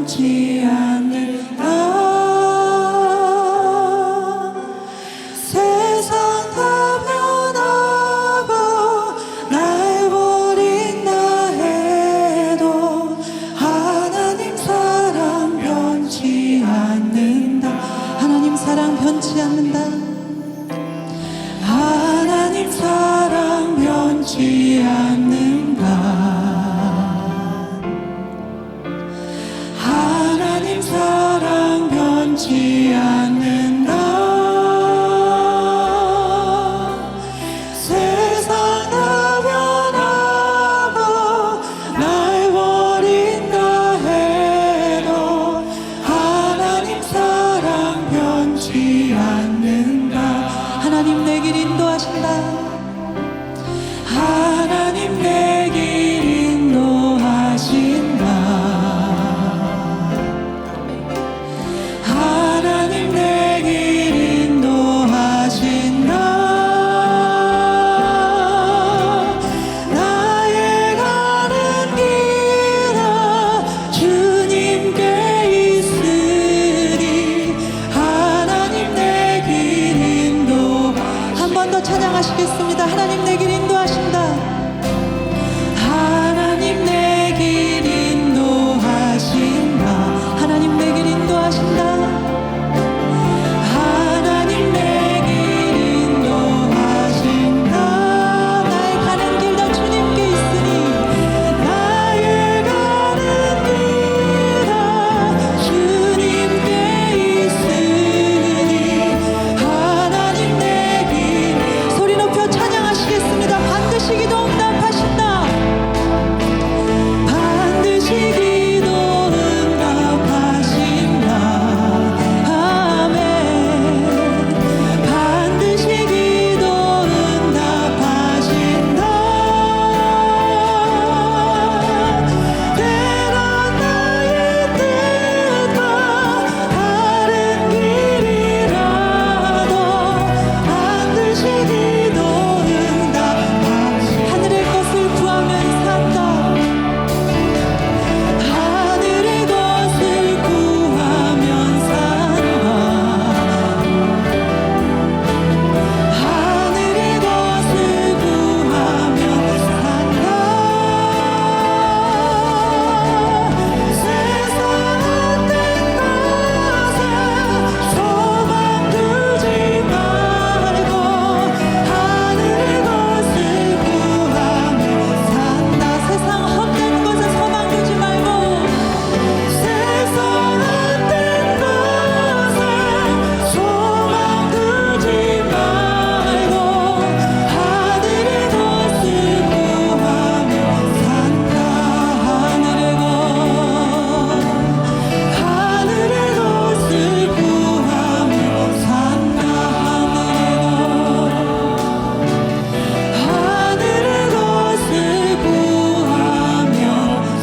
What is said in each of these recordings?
변치 않는다. 세상 다 변하고 날 버린다 해도 하나님 사랑 변치 않는다. 하나님 사랑 변치 않는다. 하나님 사랑 변치 않는다. 하나님 사랑 변치 않는다. 세상 다 변하고 날 버린다 해도 하나님 사랑 변치 않는다. 하나님 내 길 인도하신다. 하나님 내 길 인도하신다. 하나님 내 길 인도하신다. 나의 가는 길은 주님께 있으리. 하나님 내 길 인도. 한 번 더 찬양하시겠습니다. 하나님 내 길 인도하신다. 하나님 내 길 인도하신다. 하나님 내 길 인도하신다. 하나님 내 길 인도하신다. 나의 가는 길 다 주님께 있으니. 나의 가는 길 다 주님께 있으니. 하나님 내 길. 소리 높여 찬양하시겠습니다. 반드시 기도 응답하신다. 반드시 기도 응답하신다. 아멘. 반드시 기도 응답하신다. 때론 나의 뜻과 다른 길이라도 반드시 기도 응답하신다. 하늘의 것을 구하면 산다. 하늘의 것을 구하면 산다. 하늘의 것을 구하면 산다. 세상 헛된 것에 소망 두지 말고 하늘의 것을 구하면 산다. 세상 헛된 것에 소망 두지 말고 세상 헛된 것에 소망 두지 말고 하늘의 것을 구하면 산다. 하늘의 것 하늘의 것을 구하면 산다. 하늘의 것을 구하면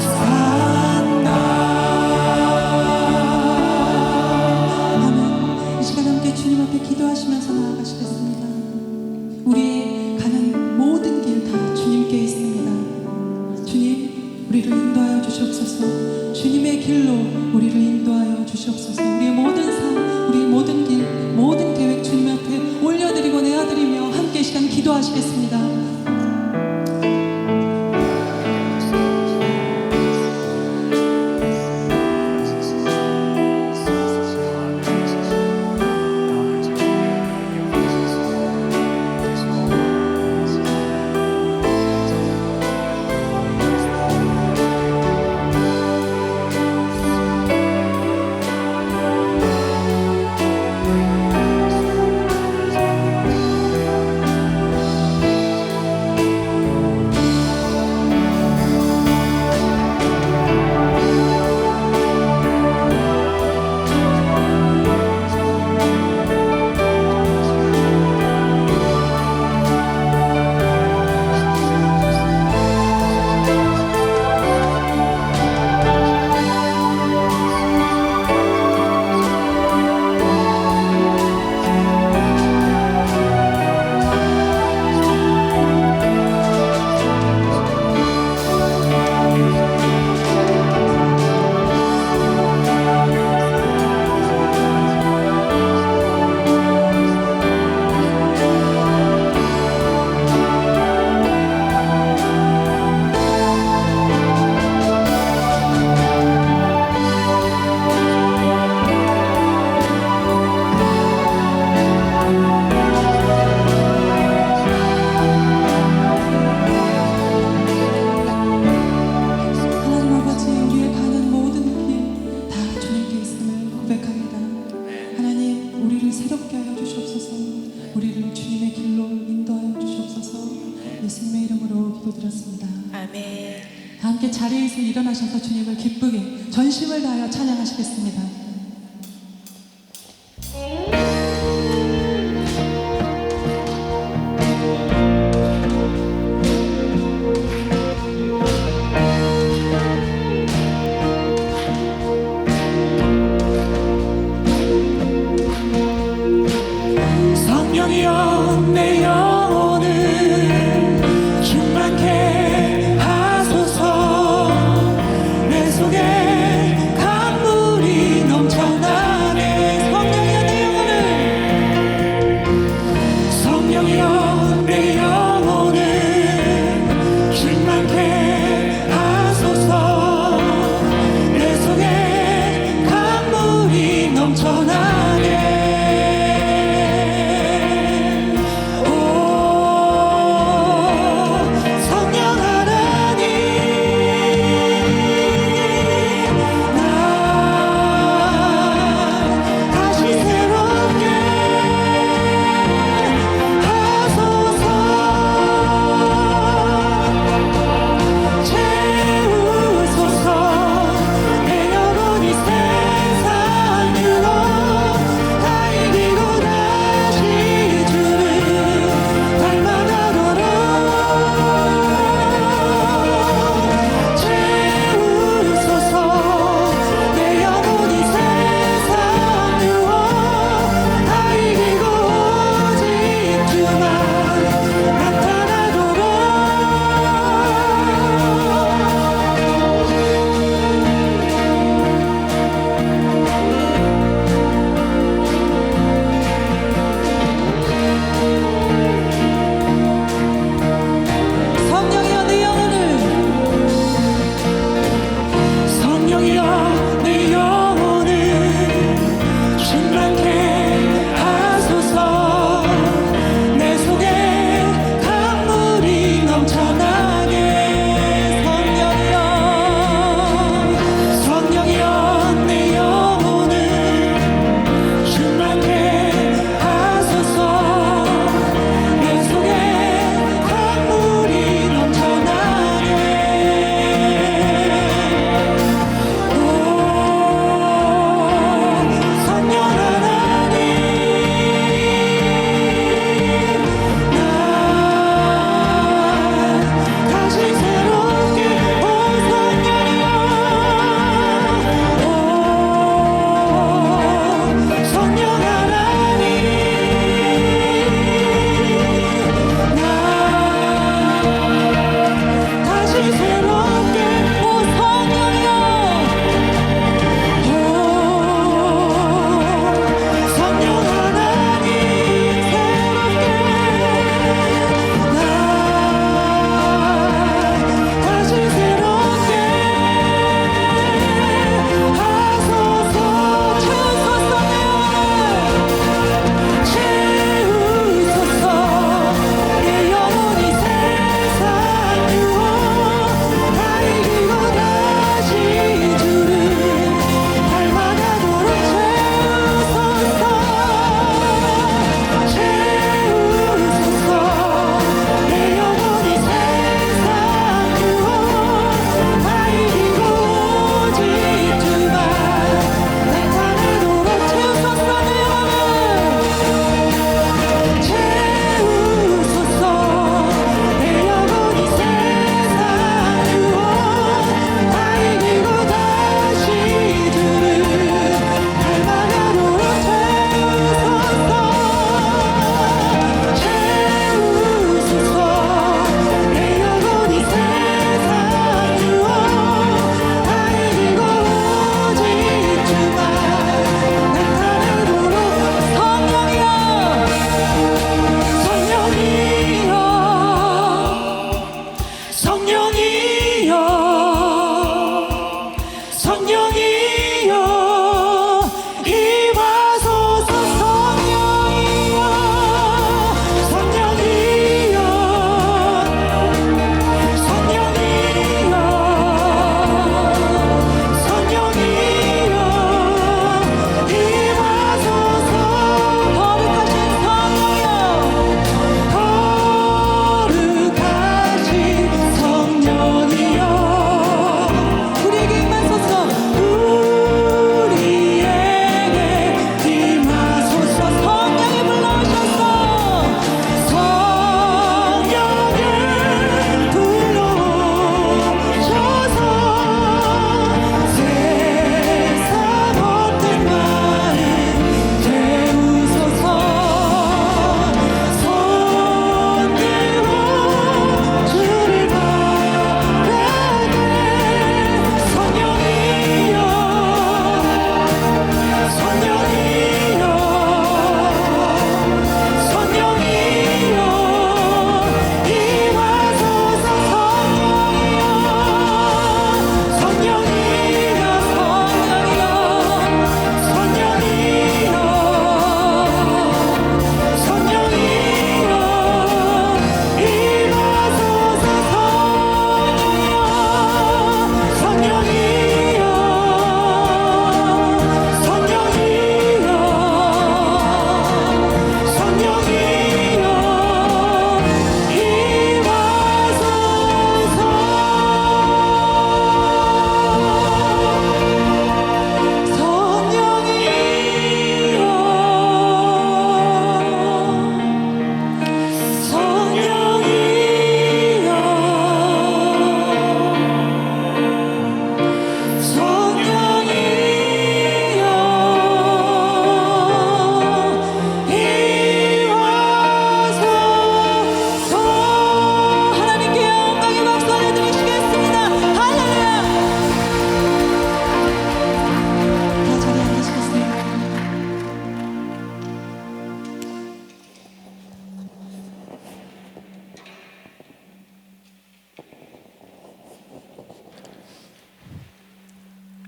산다. 아멘. 이 시간 함께 주님 앞에 기도하시면서 나아가시겠습니다. 우리의 가는 모든 길 다 주님께 있습니다. 주님, 우리를 인도하여 주시옵소서. 주님의 길로 우리를 인도하여 주시옵소서. 우리의 모든 삶, 우리의 모든 길, 모든 계획 주님 앞에 올려드리고 내어드리며 함께 이 시간 기도하시겠습니다. 위에서 일어나셔서 주님을 기쁘게 전심을 다하여 찬양하시겠습니다. 성령이여 내 영혼을 충만케 하소서. 내 속에 강물이 넘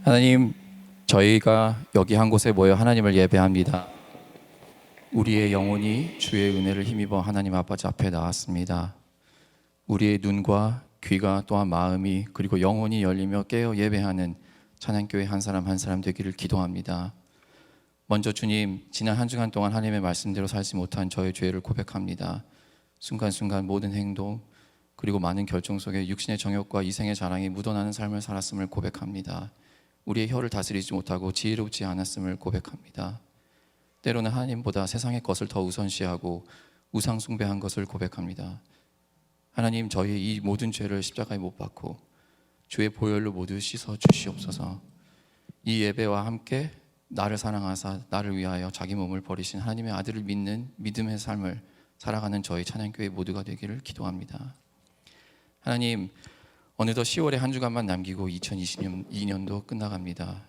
하나님, 저희가 여기 한 곳에 모여 하나님을 예배합니다. 우리의 영혼이 주의 은혜를 힘입어 하나님 아버지 앞에 나왔습니다. 우리의 눈과 귀가 또한 마음이 그리고 영혼이 열리며 깨어 예배하는 찬양교회 한 사람 한 사람 되기를 기도합니다. 먼저 주님, 지난 한 주간 동안 하나님의 말씀대로 살지 못한 저의 죄를 고백합니다. 순간순간 모든 행동 그리고 많은 결정 속에 육신의 정욕과 이생의 자랑이 묻어나는 삶을 살았음을 고백합니다. 우리의 혀를 다스리지 못하고 지혜롭지 않았음을 고백합니다. 때로는 하나님보다 세상의 것을 더 우선시하고 우상 숭배한 것을 고백합니다. 하나님, 저희의 이 모든 죄를 십자가에 못 박고 주의 보혈로 모두 씻어 주시옵소서. 이 예배와 함께 나를 사랑하사 나를 위하여 자기 몸을 버리신 하나님의 아들을 믿는 믿음의 삶을 살아가는 저희 찬양교회 모두가 되기를 기도합니다. 하나님, 어느덧 10월에 한 주간만 남기고 2022년도 끝나갑니다.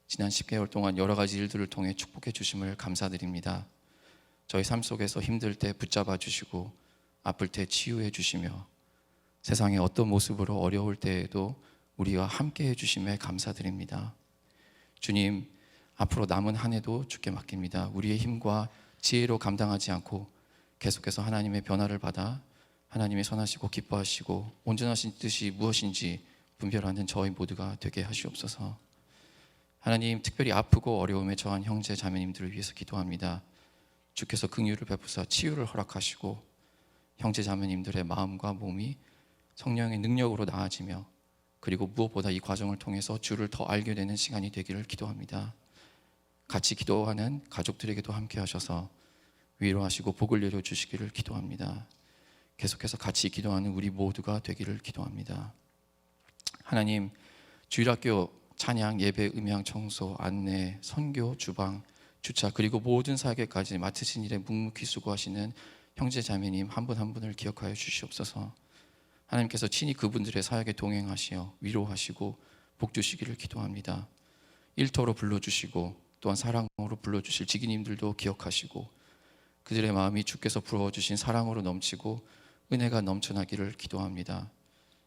지난 10개월 동안 여러 가지 일들을 통해 축복해 주심을 감사드립니다. 저희 삶 속에서 힘들 때 붙잡아 주시고 아플 때 치유해 주시며 세상의 어떤 모습으로 어려울 때에도 우리와 함께 해 주심에 감사드립니다. 주님, 앞으로 남은 한 해도 주께 맡깁니다. 우리의 힘과 지혜로 감당하지 않고 계속해서 하나님의 변화를 받아 하나님의 선하시고 기뻐하시고 온전하신 뜻이 무엇인지 분별하는 저희 모두가 되게 하시옵소서. 하나님, 특별히 아프고 어려움에 처한 형제 자매님들을 위해서 기도합니다. 주께서 긍휼을 베푸사 치유를 허락하시고 형제 자매님들의 마음과 몸이 성령의 능력으로 나아지며 그리고 무엇보다 이 과정을 통해서 주를 더 알게 되는 시간이 되기를 기도합니다. 같이 기도하는 가족들에게도 함께 하셔서 위로하시고 복을 내려주시기를 기도합니다. 계속해서 같이 기도하는 우리 모두가 되기를 기도합니다. 하나님, 주일학교 찬양, 예배, 음향, 청소, 안내, 선교, 주방, 주차 그리고 모든 사역에까지 맡으신 일에 묵묵히 수고하시는 형제 자매님 한 분 한 분을 기억하여 주시옵소서. 하나님께서 친히 그분들의 사역에 동행하시어 위로하시고 복 주시기를 기도합니다. 일터로 불러주시고 또한 사랑으로 불러주실 지기님들도 기억하시고 그들의 마음이 주께서 부어주신 사랑으로 넘치고 은혜가 넘쳐나기를 기도합니다.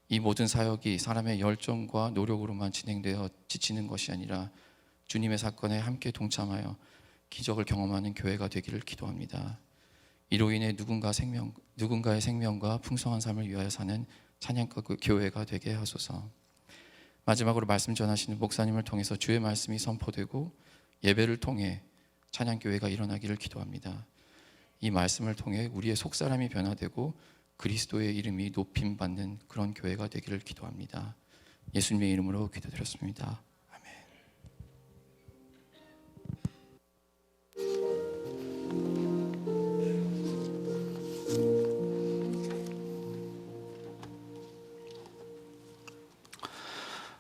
이 모든 사역이 사람의 열정과 노력으로만 진행되어 지치는 것이 아니라 주님의 사건에 함께 동참하여 기적을 경험하는 교회가 되기를 기도합니다. 이로 인해 누군가의 생명과 풍성한 삶을 위하여 사는 찬양가 교회가 되게 하소서. 마지막으로 말씀 전하시는 목사님을 통해서 주의 말씀이 선포되고 예배를 통해 찬양교회가 일어나기를 기도합니다. 이 말씀을 통해 우리의 속사람이 변화되고 그리스도의 이름이 높임받는 그런 교회가 되기를 기도합니다. 예수님의 이름으로 기도드렸습니다. 아멘.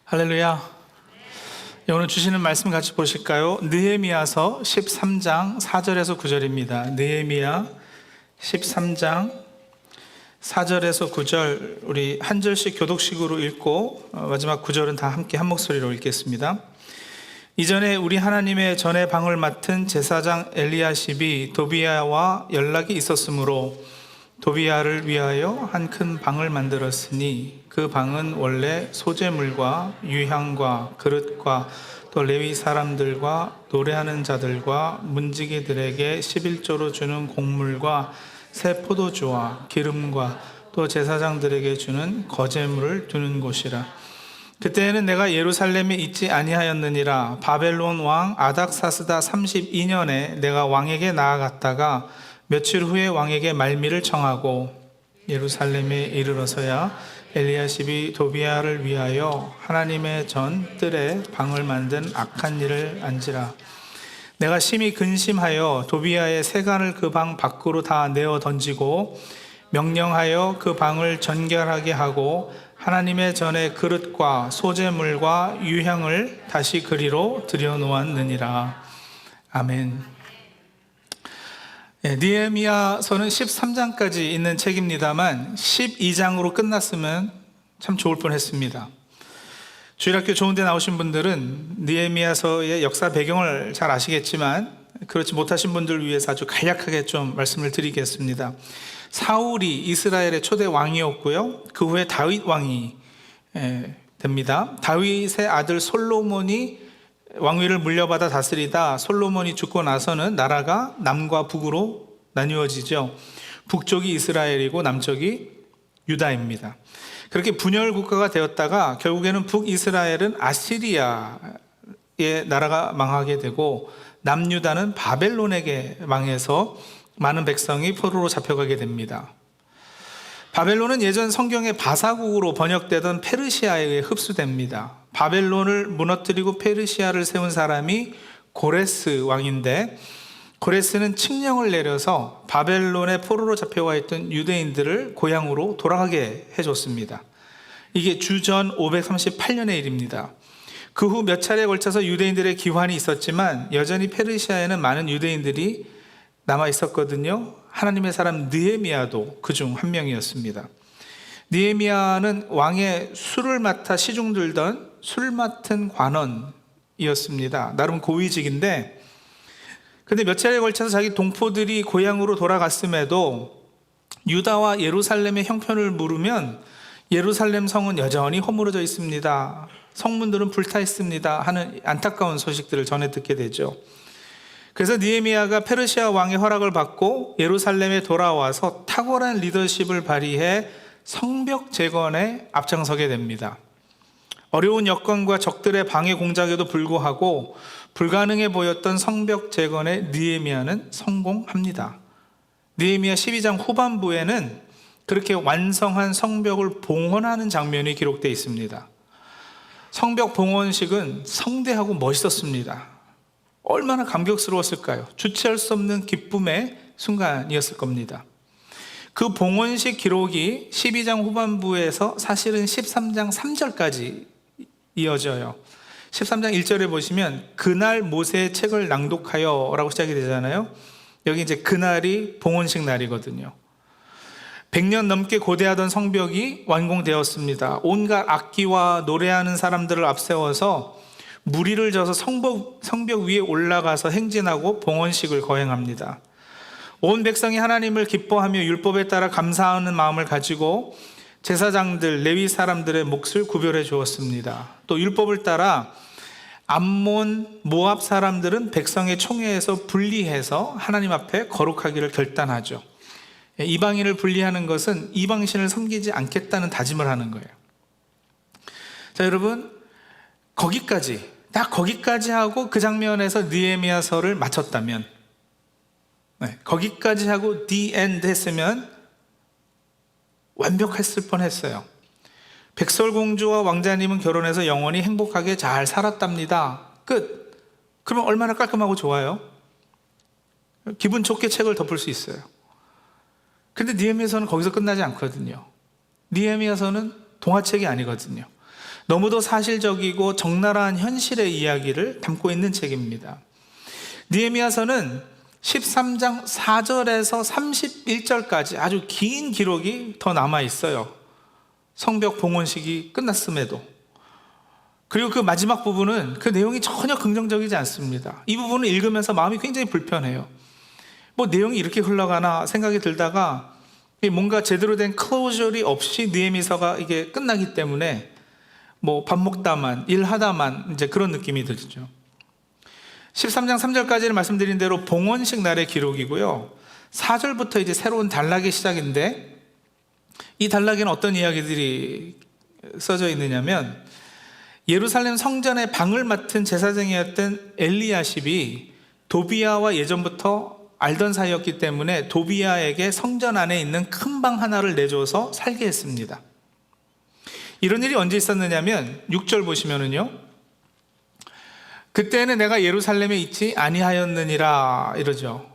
할렐루야. 오늘 주시는 말씀 같이 보실까요? 느헤미야서 13장 4절에서 9절입니다. 느헤미야 13장 4절에서 9절 우리 한 절씩 교독식으로 읽고 마지막 9절은 다 함께 한 목소리로 읽겠습니다. 이전에 우리 하나님의 전의 방을 맡은 제사장 엘리야십이 도비야와 연락이 있었으므로 도비야를 위하여 한 큰 방을 만들었으니 그 방은 원래 소재물과 유향과 그릇과 또 레위 사람들과 노래하는 자들과 문지기들에게 11조로 주는 곡물과 새 포도주와 기름과 또 제사장들에게 주는 거제물을 두는 곳이라. 그때에는 내가 예루살렘에 있지 아니하였느니라. 바벨론 왕 아닥사스다 32년에 내가 왕에게 나아갔다가 며칠 후에 왕에게 말미를 청하고 예루살렘에 이르러서야 엘리야십이 도비야를 위하여 하나님의 전 뜰에 방을 만든 악한 일을 안지라. 내가 심히 근심하여 도비야의 세간을 그 방 밖으로 다 내어 던지고 명령하여 그 방을 전결하게 하고 하나님의 전에 그릇과 소재물과 유향을 다시 그리로 들여놓았느니라. 아멘. 느헤미야서는 13장까지 있는 책입니다만 12장으로 끝났으면 참 좋을 뻔했습니다. 주일학교 좋은 데 나오신 분들은 느헤미야서의 역사 배경을 잘 아시겠지만 그렇지 못하신 분들을 위해서 아주 간략하게 좀 말씀을 드리겠습니다. 사울이 이스라엘의 초대 왕이었고요. 그 후에 다윗 왕이 됩니다. 다윗의 아들 솔로몬이 왕위를 물려받아 다스리다 솔로몬이 죽고 나서는 나라가 남과 북으로 나뉘어지죠. 북쪽이 이스라엘이고 남쪽이 유다입니다. 그렇게 분열 국가가 되었다가 결국에는 북이스라엘은 아시리아의 나라가 망하게 되고 남유다는 바벨론에게 망해서 많은 백성이 포로로 잡혀가게 됩니다. 바벨론은 예전 성경의 바사국으로 번역되던 페르시아에 의해 흡수됩니다. 바벨론을 무너뜨리고 페르시아를 세운 사람이 고레스 왕인데, 고레스는 칙령을 내려서 바벨론의 포로로 잡혀와 있던 유대인들을 고향으로 돌아가게 해줬습니다. 이게 주전 538년의 일입니다. 그 후 몇 차례에 걸쳐서 유대인들의 기환이 있었지만 여전히 페르시아에는 많은 유대인들이 남아 있었거든요. 하나님의 사람 느헤미야도 그중 한 명이었습니다. 느헤미야는 왕의 술을 맡아 시중 들던 술 맡은 관원이었습니다. 나름 고위직인데, 근데 몇 차례에 걸쳐서 자기 동포들이 고향으로 돌아갔음에도 유다와 예루살렘의 형편을 물으면 예루살렘 성은 여전히 허물어져 있습니다, 성문들은 불타 있습니다 하는 안타까운 소식들을 전해 듣게 되죠. 그래서 느헤미야가 페르시아 왕의 허락을 받고 예루살렘에 돌아와서 탁월한 리더십을 발휘해 성벽 재건에 앞장서게 됩니다. 어려운 여건과 적들의 방해 공작에도 불구하고 불가능해 보였던 성벽 재건에 느헤미야는 성공합니다. 느헤미야 12장 후반부에는 그렇게 완성한 성벽을 봉헌하는 장면이 기록되어 있습니다. 성벽 봉헌식은 성대하고 멋있었습니다. 얼마나 감격스러웠을까요? 주체할 수 없는 기쁨의 순간이었을 겁니다. 그 봉헌식 기록이 12장 후반부에서 사실은 13장 3절까지 이어져요. 13장 1절에 보시면 그날 모세의 책을 낭독하여 라고 시작이 되잖아요. 여기 이제 그날이 봉헌식 날이거든요. 100년 넘게 고대하던 성벽이 완공되었습니다. 온갖 악기와 노래하는 사람들을 앞세워서 무리를 져서 성벽 위에 올라가서 행진하고 봉헌식을 거행합니다. 온 백성이 하나님을 기뻐하며 율법에 따라 감사하는 마음을 가지고 제사장들, 레위 사람들의 몫을 구별해 주었습니다. 또 율법을 따라 암몬, 모압 사람들은 백성의 총회에서 분리해서 하나님 앞에 거룩하기를 결단하죠. 이방인을 분리하는 것은 이방신을 섬기지 않겠다는 다짐을 하는 거예요. 자, 여러분, 딱 거기까지 하고 그 장면에서 느헤미야서를 마쳤다면, 거기까지 하고 the end 했으면 완벽했을 뻔했어요. 백설공주와 왕자님은 결혼해서 영원히 행복하게 잘 살았답니다. 끝. 그러면 얼마나 깔끔하고 좋아요? 기분 좋게 책을 덮을 수 있어요. 근데 느헤미야서는 거기서 끝나지 않거든요. 느헤미야서는 동화책이 아니거든요. 너무도 사실적이고 적나라한 현실의 이야기를 담고 있는 책입니다. 느헤미야서는 13장 4절에서 31절까지 아주 긴 기록이 더 남아 있어요. 성벽 봉헌식이 끝났음에도. 그리고 그 마지막 부분은 그 내용이 전혀 긍정적이지 않습니다. 이 부분을 읽으면서 마음이 굉장히 불편해요. 뭐 내용이 이렇게 흘러가나 생각이 들다가 뭔가 제대로 된 클로저리 없이 느헤미야서가 이게 끝나기 때문에 뭐 밥 먹다만 일하다만 이제 그런 느낌이 들죠. 13장 3절까지는 말씀드린 대로 봉헌식 날의 기록이고요. 4절부터 이제 새로운 단락의 시작인데, 이 단락에는 어떤 이야기들이 써져 있느냐면, 예루살렘 성전의 방을 맡은 제사장이었던 엘리야십이 도비야와 예전부터 알던 사이였기 때문에 도비야에게 성전 안에 있는 큰 방 하나를 내줘서 살게 했습니다. 이런 일이 언제 있었느냐면 6절 보시면은요, 그때는 내가 예루살렘에 있지 아니하였느니라 이러죠.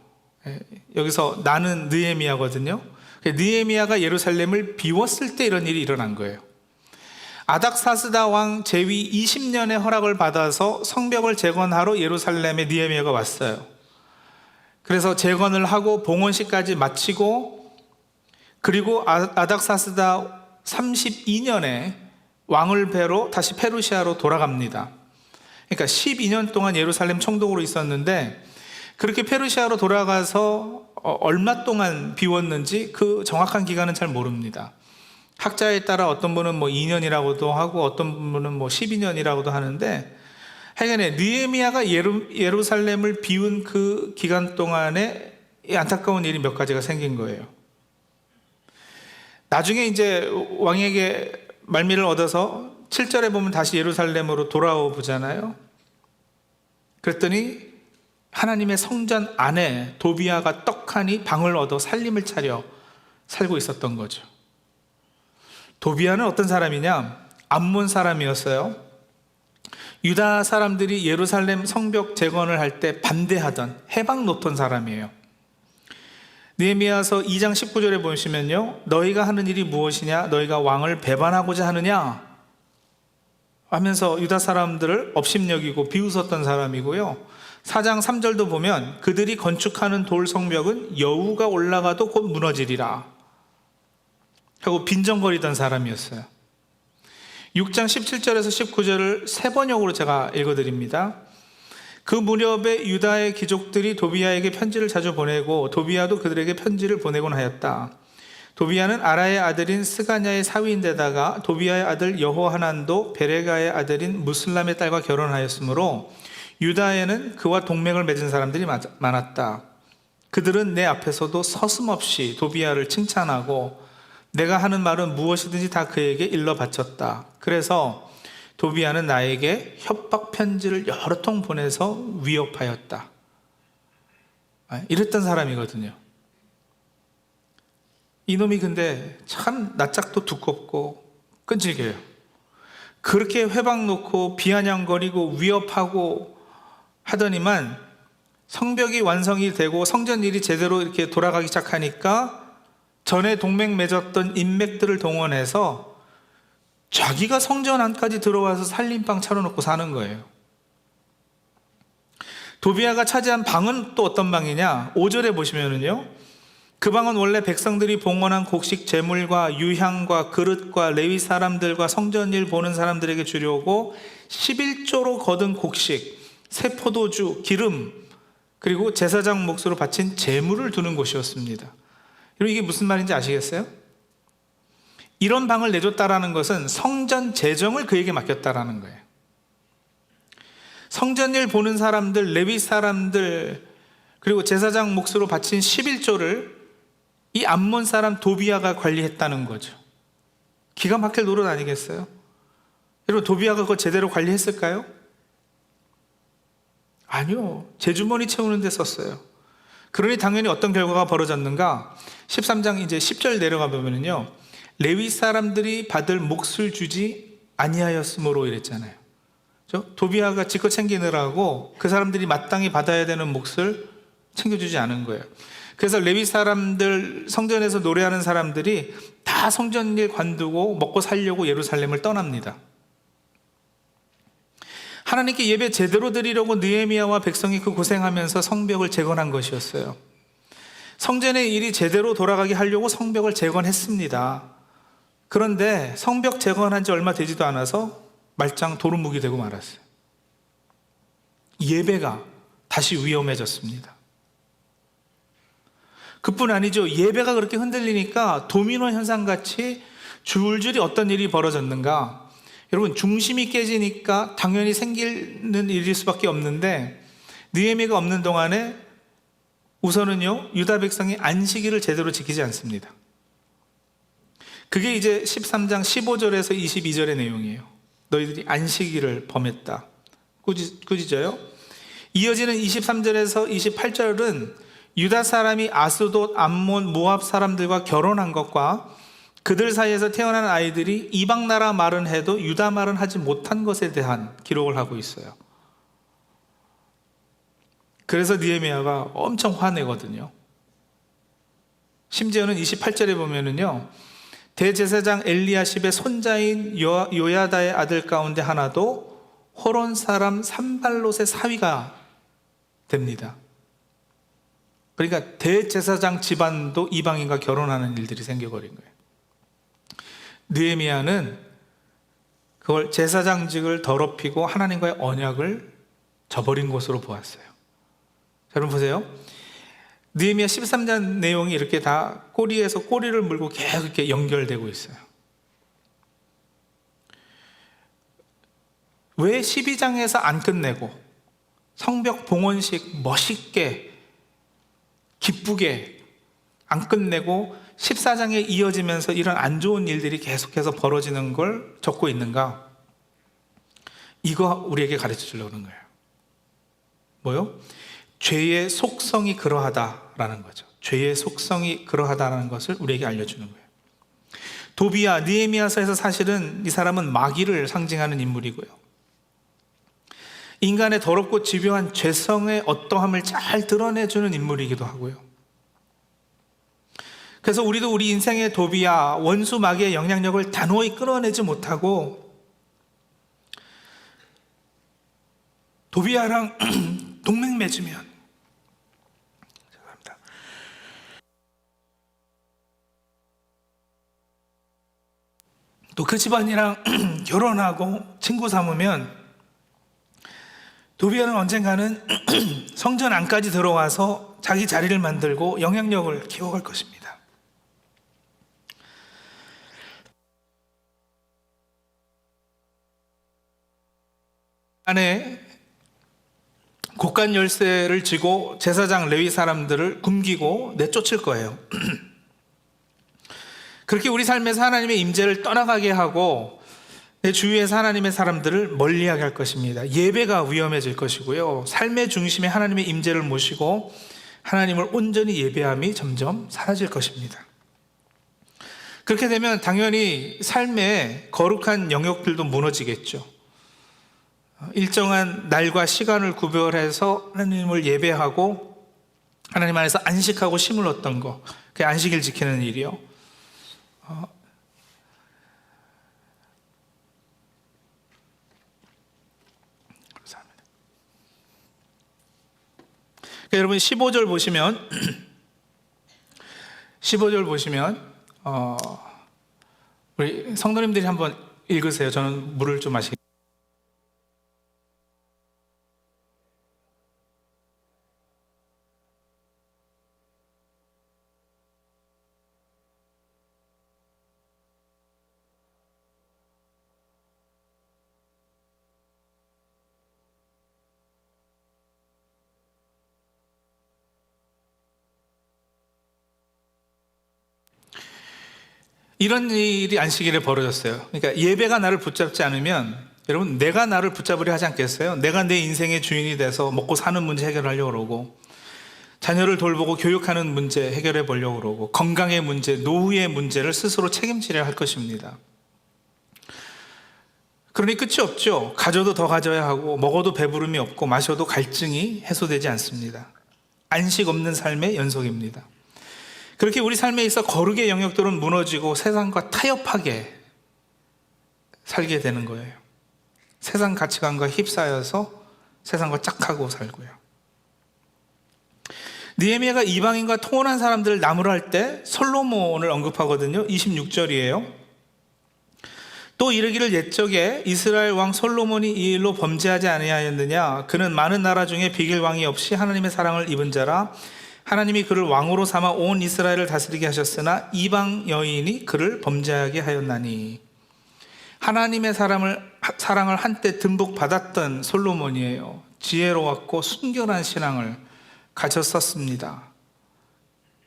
여기서 나는 느헤미야거든요. 느헤미야가 예루살렘을 비웠을 때 이런 일이 일어난 거예요. 아닥사스다 왕 제위 20년의 허락을 받아서 성벽을 재건하러 예루살렘에 느헤미야가 왔어요. 그래서 재건을 하고 봉헌식까지 마치고, 그리고 아닥사스다 32년에 왕을 뵈러 다시 페르시아로 돌아갑니다. 그러니까 12년 동안 예루살렘 총독으로 있었는데, 그렇게 페르시아로 돌아가서 얼마 동안 비웠는지 그 정확한 기간은 잘 모릅니다. 학자에 따라 어떤 분은 뭐 2년이라고도 하고 어떤 분은 뭐 12년이라고도 하는데, 하여간에 느헤미야가 예루살렘을 비운 그 기간 동안에 이 안타까운 일이 몇 가지가 생긴 거예요. 나중에 이제 왕에게 말미를 얻어서 7절에 보면 다시 예루살렘으로 돌아오 보잖아요. 그랬더니 하나님의 성전 안에 도비야가 떡하니 방을 얻어 살림을 차려 살고 있었던 거죠. 도비야는 어떤 사람이냐? 암몬 사람이었어요. 유다 사람들이 예루살렘 성벽 재건을 할 때 반대하던 해방 놓던 사람이에요. 느헤미야서 2장 19절에 보시면요, 너희가 하는 일이 무엇이냐? 너희가 왕을 배반하고자 하느냐? 하면서 유다 사람들을 업심여기고 비웃었던 사람이고요. 4장 3절도 보면 그들이 건축하는 돌 성벽은 여우가 올라가도 곧 무너지리라 하고 빈정거리던 사람이었어요. 6장 17절에서 19절을 세 번역으로 제가 읽어드립니다. 그 무렵에 유다의 귀족들이 도비야에게 편지를 자주 보내고 도비야도 그들에게 편지를 보내곤 하였다. 도비야는 아라의 아들인 스가냐의 사위인데다가 도비야의 아들 여호하난도 베레가의 아들인 무슬람의 딸과 결혼하였으므로 유다에는 그와 동맹을 맺은 사람들이 많았다. 그들은 내 앞에서도 서슴없이 도비야를 칭찬하고 내가 하는 말은 무엇이든지 다 그에게 일러 바쳤다. 그래서 도비야는 나에게 협박 편지를 여러 통 보내서 위협하였다. 이랬던 사람이거든요. 이놈이 근데 참 낯짝도 두껍고 끈질겨요. 그렇게 회방 놓고 비아냥거리고 위협하고 하더니만 성벽이 완성이 되고 성전 일이 제대로 이렇게 돌아가기 시작하니까 전에 동맹 맺었던 인맥들을 동원해서 자기가 성전 안까지 들어와서 살림방 차려놓고 사는 거예요. 도비야가 차지한 방은 또 어떤 방이냐? 5절에 보시면은요, 그 방은 원래 백성들이 봉헌한 곡식 제물과 유향과 그릇과 레위 사람들과 성전일 보는 사람들에게 주려고 11조로 거둔 곡식, 새 포도주, 기름, 그리고 제사장 몫으로 바친 제물을 두는 곳이었습니다. 여러분, 이게 무슨 말인지 아시겠어요? 이런 방을 내줬다라는 것은 성전 재정을 그에게 맡겼다라는 거예요. 성전일 보는 사람들, 레위 사람들, 그리고 제사장 몫으로 바친 11조를 이 암몬 사람 도비야가 관리했다는 거죠. 기가 막힐 노릇 아니겠어요? 여러분, 도비야가 그걸 제대로 관리했을까요? 아니요. 제 주머니 채우는 데 썼어요. 그러니 당연히 어떤 결과가 벌어졌는가? 13장 이제 10절 내려가 보면은요, 레위 사람들이 받을 몫을 주지 아니하였으므로 이랬잖아요. 도비야가 지껏 챙기느라고 그 사람들이 마땅히 받아야 되는 몫을 챙겨주지 않은 거예요. 그래서 레위 사람들, 성전에서 노래하는 사람들이 다 성전일 관두고 먹고 살려고 예루살렘을 떠납니다. 하나님께 예배 제대로 드리려고 느헤미야와 백성이 그 고생하면서 성벽을 재건한 것이었어요. 성전의 일이 제대로 돌아가게 하려고 성벽을 재건했습니다. 그런데 성벽 재건한 지 얼마 되지도 않아서 말짱 도루묵이 되고 말았어요. 예배가 다시 위험해졌습니다. 그뿐 아니죠. 예배가 그렇게 흔들리니까 도미노 현상같이 줄줄이 어떤 일이 벌어졌는가? 여러분, 중심이 깨지니까 당연히 생기는 일일 수밖에 없는데, 느헤미야가 없는 동안에 우선은요, 유다 백성이 안식일을 제대로 지키지 않습니다. 그게 이제 13장 15절에서 22절의 내용이에요. 너희들이 안식일을 범했다. 꾸짖어요. 이어지는 23절에서 28절은 유다 사람이 아스돗, 암몬, 모압 사람들과 결혼한 것과 그들 사이에서 태어난 아이들이 이방 나라 말은 해도 유다 말은 하지 못한 것에 대한 기록을 하고 있어요. 그래서 느헤미야가 엄청 화내거든요. 심지어는 28절에 보면은요, 대제사장 엘리야십의 손자인 요야다의 아들 가운데 하나도 호론 사람 산발롯의 사위가 됩니다. 그러니까 대제사장 집안도 이방인과 결혼하는 일들이 생겨버린 거예요. 느헤미야는 그걸 제사장직을 더럽히고 하나님과의 언약을 저버린 것으로 보았어요. 여러분 보세요. 느헤미야 13장 내용이 이렇게 다 꼬리에서 꼬리를 물고 계속 이렇게 연결되고 있어요. 왜 12장에서 안 끝내고 성벽 봉헌식 멋있게 기쁘게 안 끝내고 14장에 이어지면서 이런 안 좋은 일들이 계속해서 벌어지는 걸 적고 있는가? 이거 우리에게 가르쳐 주려고 하는 거예요. 뭐요? 죄의 속성이 그러하다라는 거죠. 죄의 속성이 그러하다라는 것을 우리에게 알려주는 거예요. 도비야, 느헤미야서에서 사실은 이 사람은 마귀를 상징하는 인물이고요. 인간의 더럽고 집요한 죄성의 어떠함을 잘 드러내주는 인물이기도 하고요. 그래서 우리도 우리 인생의 도비야, 원수 마귀의 영향력을 단호히 끌어내지 못하고 도비야랑 동맹 맺으면 또 그 집안이랑 결혼하고 친구 삼으면 도비야는 언젠가는 성전 안까지 들어와서 자기 자리를 만들고 영향력을 키워갈 것입니다. 안에 곡간 열쇠를 쥐고 제사장 레위 사람들을 굶기고 내쫓을 거예요. 그렇게 우리 삶에서 하나님의 임재를 떠나가게 하고 내 주위에서 하나님의 사람들을 멀리하게 할 것입니다. 예배가 위험해질 것이고요. 삶의 중심에 하나님의 임재를 모시고 하나님을 온전히 예배함이 점점 사라질 것입니다. 그렇게 되면 당연히 삶의 거룩한 영역들도 무너지겠죠. 일정한 날과 시간을 구별해서 하나님을 예배하고 하나님 안에서 안식하고 쉼을 얻던 것, 그 안식일 지키는 일이요. 감사합니다. 여러분 15절 보시면 15절 보시면 우리 성도님들이 한번 읽으세요. 저는 물을 좀 마시겠습니다. 이런 일이 안식일에 벌어졌어요. 그러니까 예배가 나를 붙잡지 않으면 여러분 내가 나를 붙잡으려 하지 않겠어요? 내가 내 인생의 주인이 돼서 먹고 사는 문제 해결하려고 그러고 자녀를 돌보고 교육하는 문제 해결해 보려고 그러고 건강의 문제, 노후의 문제를 스스로 책임지려 할 것입니다. 그러니 끝이 없죠. 가져도 더 가져야 하고 먹어도 배부름이 없고 마셔도 갈증이 해소되지 않습니다. 안식 없는 삶의 연속입니다. 그렇게 우리 삶에 있어 거룩의 영역들은 무너지고 세상과 타협하게 살게 되는 거예요. 세상 가치관과 휩싸여서 세상과 짝하고 살고요. 느헤미야가 이방인과 통혼한 사람들을 나무라 할 때 솔로몬을 언급하거든요. 26절이에요. 또 이르기를 옛적에 이스라엘 왕 솔로몬이 이 일로 범죄하지 아니하였느냐? 그는 많은 나라 중에 비길 왕이 없이 하나님의 사랑을 입은 자라. 하나님이 그를 왕으로 삼아 온 이스라엘을 다스리게 하셨으나 이방 여인이 그를 범죄하게 하였나니. 하나님의 사랑을 한때 듬뿍 받았던 솔로몬이에요. 지혜로웠고 순결한 신앙을 가졌었습니다.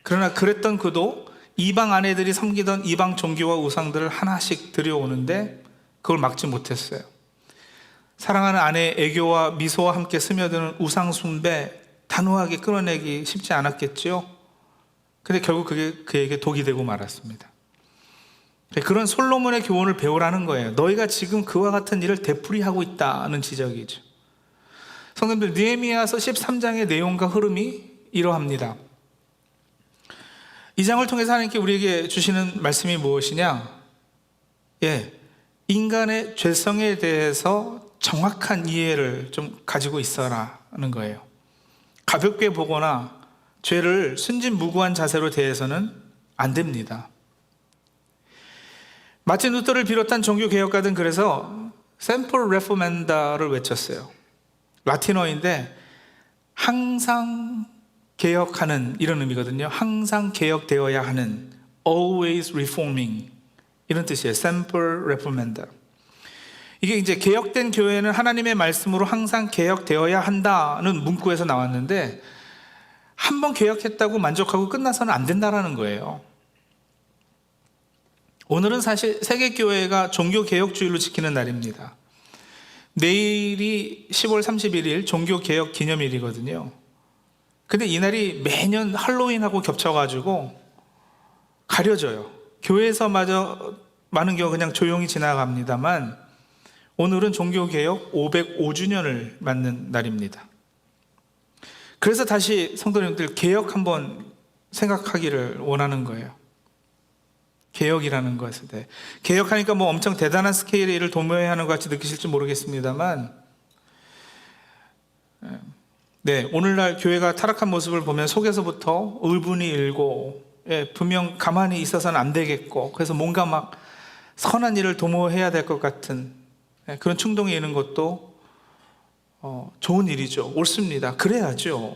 그러나 그랬던 그도 이방 아내들이 섬기던 이방 종교와 우상들을 하나씩 들여오는데 그걸 막지 못했어요. 사랑하는 아내의 애교와 미소와 함께 스며드는 우상 숭배 단호하게 끊어내기 쉽지 않았겠죠. 근데 결국 그게 그에게 독이 되고 말았습니다. 그런 솔로몬의 교훈을 배우라는 거예요. 너희가 지금 그와 같은 일을 되풀이하고 있다는 지적이죠. 성도님들, 느헤미야서 13장의 내용과 흐름이 이러합니다. 이 장을 통해서 하나님께 우리에게 주시는 말씀이 무엇이냐? 인간의 죄성에 대해서 정확한 이해를 좀 가지고 있어라는 거예요. 가볍게 보거나 죄를 순진무구한 자세로 대해서는 안 됩니다. 마틴 루터를 비롯한 종교개혁가들은 그래서 샘플 레포멘다를 외쳤어요. 라틴어인데 항상 개혁하는 이런 의미거든요. 항상 개혁되어야 하는, always reforming 이런 뜻이에요. 샘플 레포멘다. 이게 이제 개혁된 교회는 하나님의 말씀으로 항상 개혁되어야 한다는 문구에서 나왔는데, 한번 개혁했다고 만족하고 끝나서는 안 된다라는 거예요. 오늘은 사실 세계교회가 종교개혁주의로 지키는 날입니다. 내일이 10월 31일 종교개혁 기념일이거든요. 근데 이날이 매년 할로윈하고 겹쳐가지고 가려져요. 교회에서마저 많은 경우 그냥 조용히 지나갑니다만, 오늘은 종교개혁 505주년을 맞는 날입니다. 그래서 다시 성도님들 개혁 한번 생각하기를 원하는 거예요. 개혁이라는 것에 대해. 개혁하니까 뭐 엄청 대단한 스케일의 일을 도모해야 하는 것 같이 느끼실지 모르겠습니다만, 네, 오늘날 교회가 타락한 모습을 보면 속에서부터 의분이 일고, 분명 가만히 있어서는 안 되겠고, 그래서 뭔가 막 선한 일을 도모해야 될 것 같은 그런 충동이 있는 것도 좋은 일이죠. 옳습니다. 그래야죠.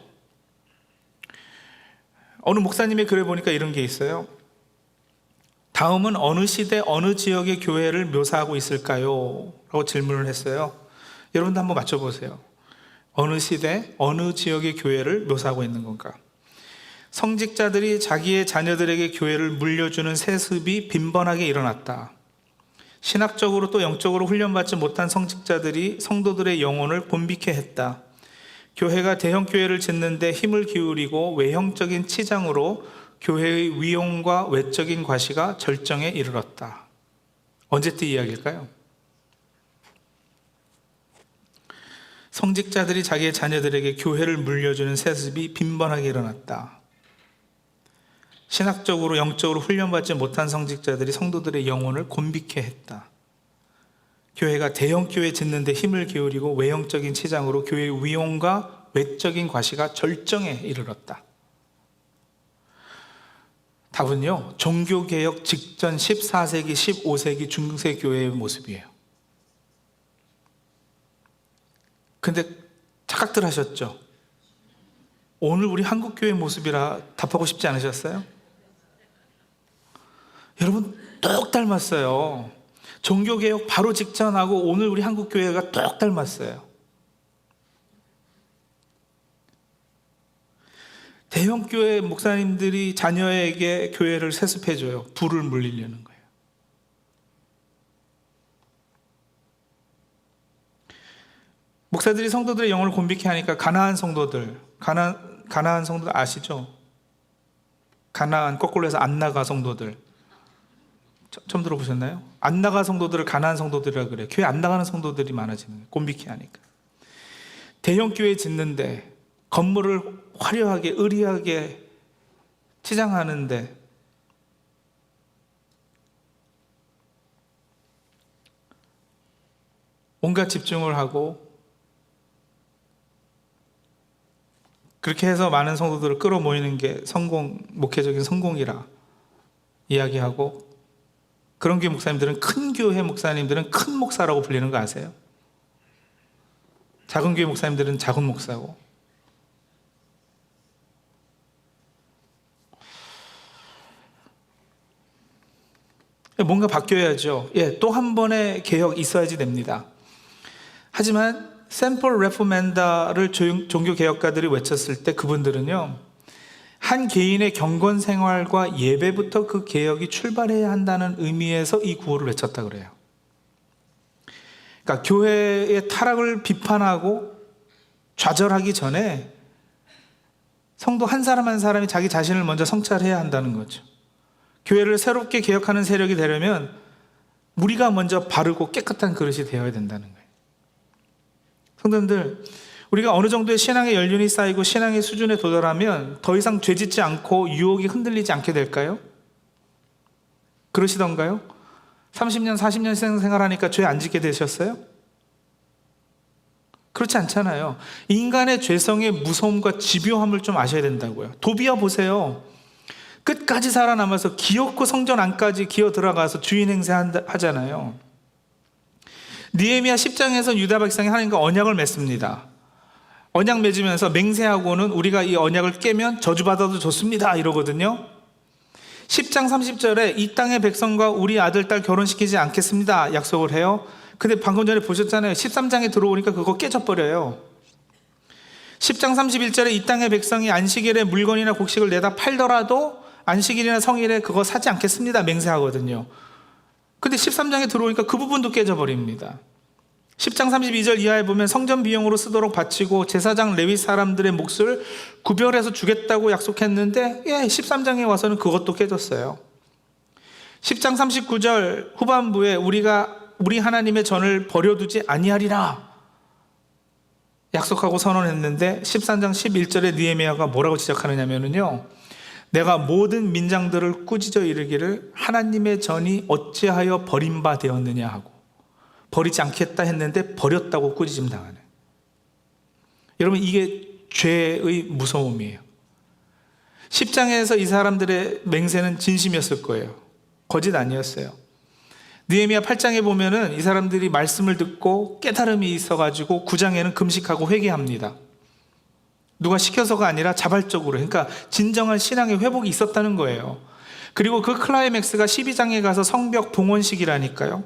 어느 목사님의 글에 보니까 이런 게 있어요. 다음은 어느 시대 어느 지역의 교회를 묘사하고 있을까요? 라고 질문을 했어요. 여러분도 한번 맞춰보세요. 어느 시대 어느 지역의 교회를 묘사하고 있는 건가? 성직자들이 자기의 자녀들에게 교회를 물려주는 세습이 빈번하게 일어났다. 신학적으로 또 영적으로 훈련받지 못한 성직자들이 성도들의 영혼을 곤비케 했다. 교회가 대형 교회를 짓는 데 힘을 기울이고 외형적인 치장으로 교회의 위용과 외적인 과시가 절정에 이르렀다. 언제때 이야기일까요? 성직자들이 자기의 자녀들에게 교회를 물려주는 세습이 빈번하게 일어났다. 신학적으로 영적으로 훈련받지 못한 성직자들이 성도들의 영혼을 곤비케 했다. 교회가 대형 교회 짓는 데 힘을 기울이고 외형적인 치장으로 교회의 위용과 외적인 과시가 절정에 이르렀다. 답은요, 종교개혁 직전 14세기, 15세기 중세 교회의 모습이에요. 근데 착각들 하셨죠? 오늘 우리 한국교회 모습이라 답하고 싶지 않으셨어요? 여러분, 똑 닮았어요. 종교개혁 바로 직전하고 오늘 우리 한국교회가 똑 닮았어요. 대형교회 목사님들이 자녀에게 교회를 세습해줘요. 불을 물리려는 거예요. 목사들이 성도들의 영혼을 곤비케 하니까 가나안 성도들 아시죠? 가나안 거꾸로 해서 안나가 성도들 처음 들어보셨나요? 안나가 성도들을 가나안 성도들이라 그래요. 교회 안 나가는 성도들이 많아지는 거예요. 곤비케 하니까. 대형 교회 짓는데 건물을 화려하게 의리하게 치장하는데 온갖 집중을 하고 그렇게 해서 많은 성도들을 끌어모이는 게 목회적인 성공이라 이야기하고, 그런 교회 목사님들은, 큰 교회 목사님들은 큰 목사라고 불리는 거 아세요? 작은 교회 목사님들은 작은 목사고. 뭔가 바뀌어야죠. 또 한 번의 개혁 있어야지 됩니다. 하지만 샘플 레포멘다를 종교개혁가들이 외쳤을 때 그분들은요, 한 개인의 경건 생활과 예배부터 그 개혁이 출발해야 한다는 의미에서 이 구호를 외쳤다 그래요. 그러니까 교회의 타락을 비판하고 좌절하기 전에 성도 한 사람 한 사람이 자기 자신을 먼저 성찰해야 한다는 거죠. 교회를 새롭게 개혁하는 세력이 되려면 우리가 먼저 바르고 깨끗한 그릇이 되어야 된다는 거예요. 성도님들, 우리가 어느 정도의 신앙의 연륜이 쌓이고 신앙의 수준에 도달하면 더 이상 죄짓지 않고 유혹이 흔들리지 않게 될까요? 그러시던가요? 30년, 40년 생활하니까 죄 안 짓게 되셨어요? 그렇지 않잖아요. 인간의 죄성의 무서움과 집요함을 좀 아셔야 된다고요. 도비야 보세요. 끝까지 살아남아서 기어코 성전 안까지 기어 들어가서 주인 행세하잖아요. 느헤미야 10장에서 유다 백성이 하나님과 언약을 맺습니다. 언약 맺으면서 맹세하고는 우리가 이 언약을 깨면 저주받아도 좋습니다 이러거든요. 10장 30절에 이 땅의 백성과 우리 아들, 딸 결혼시키지 않겠습니다 약속을 해요. 근데 방금 전에 보셨잖아요. 13장에 들어오니까 그거 깨져버려요. 10장 31절에 이 땅의 백성이 안식일에 물건이나 곡식을 내다 팔더라도 안식일이나 성일에 그거 사지 않겠습니다 맹세하거든요. 근데 13장에 들어오니까 그 부분도 깨져버립니다. 10장 32절 이하에 보면 성전 비용으로 쓰도록 바치고 제사장 레위 사람들의 몫을 구별해서 주겠다고 약속했는데 13장에 와서는 그것도 깨졌어요. 10장 39절 후반부에 우리 하나님의 전을 버려두지 아니하리라 약속하고 선언했는데 13장 11절에 느헤미야가 뭐라고 지적하느냐면요, 내가 모든 민장들을 꾸짖어 이르기를 하나님의 전이 어찌하여 버림바 되었느냐 하고, 버리지 않겠다 했는데 버렸다고 꾸짖음 당하네. 여러분, 이게 죄의 무서움이에요. 10장에서 이 사람들의 맹세는 진심이었을 거예요. 거짓 아니었어요. 느헤미야 8장에 보면은 이 사람들이 말씀을 듣고 깨달음이 있어가지고 9장에는 금식하고 회개합니다. 누가 시켜서가 아니라 자발적으로, 그러니까 진정한 신앙의 회복이 있었다는 거예요. 그리고 그 클라이맥스가 12장에 가서 성벽 봉헌식이라니까요.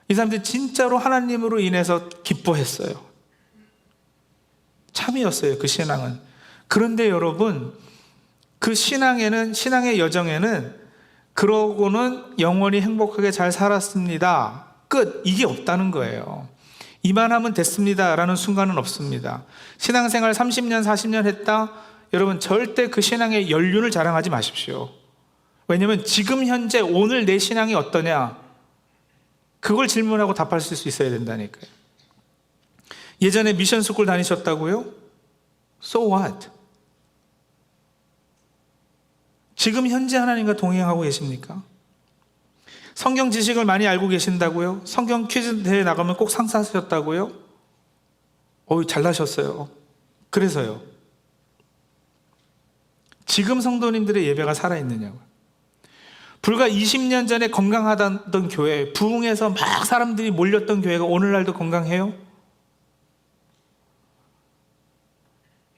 이 사람들이 진짜로 하나님으로 인해서 기뻐했어요. 참이었어요, 그 신앙은. 그런데 여러분, 그 신앙의 여정에는 그러고는 영원히 행복하게 잘 살았습니다, 끝, 이게 없다는 거예요. 이만하면 됐습니다 라는 순간은 없습니다. 신앙생활 30년 40년 했다, 여러분 절대 그 신앙의 연륜을 자랑하지 마십시오. 왜냐하면 지금 현재 오늘 내 신앙이 어떠냐, 그걸 질문하고 답할 수 있어야 된다니까요. 예전에 미션 스쿨 다니셨다고요? So what? 지금 현재 하나님과 동행하고 계십니까? 성경 지식을 많이 알고 계신다고요? 성경 퀴즈 대회 나가면 꼭 상사하셨다고요? 잘나셨어요. 그래서요, 지금 성도님들의 예배가 살아있느냐고요. 불과 20년 전에 건강하던 교회, 부흥해서 막 사람들이 몰렸던 교회가 오늘날도 건강해요?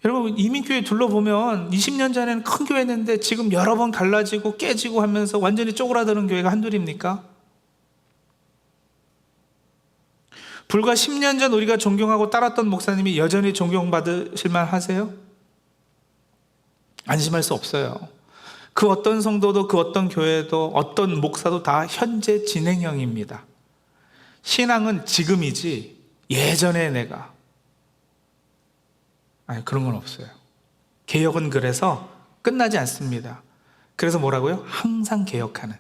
여러분, 이민교회 둘러보면 20년 전에는 큰 교회였는데 지금 여러 번 갈라지고 깨지고 하면서 완전히 쪼그라드는 교회가 한둘입니까? 불과 10년 전 우리가 존경하고 따랐던 목사님이 여전히 존경받으실 만 하세요? 안심할 수 없어요. 그 어떤 성도도, 그 어떤 교회도, 어떤 목사도 다 현재 진행형입니다. 신앙은 지금이지 예전에 내가, 아니, 그런 건 없어요. 개혁은 그래서 끝나지 않습니다. 그래서 뭐라고요? 항상 개혁하는.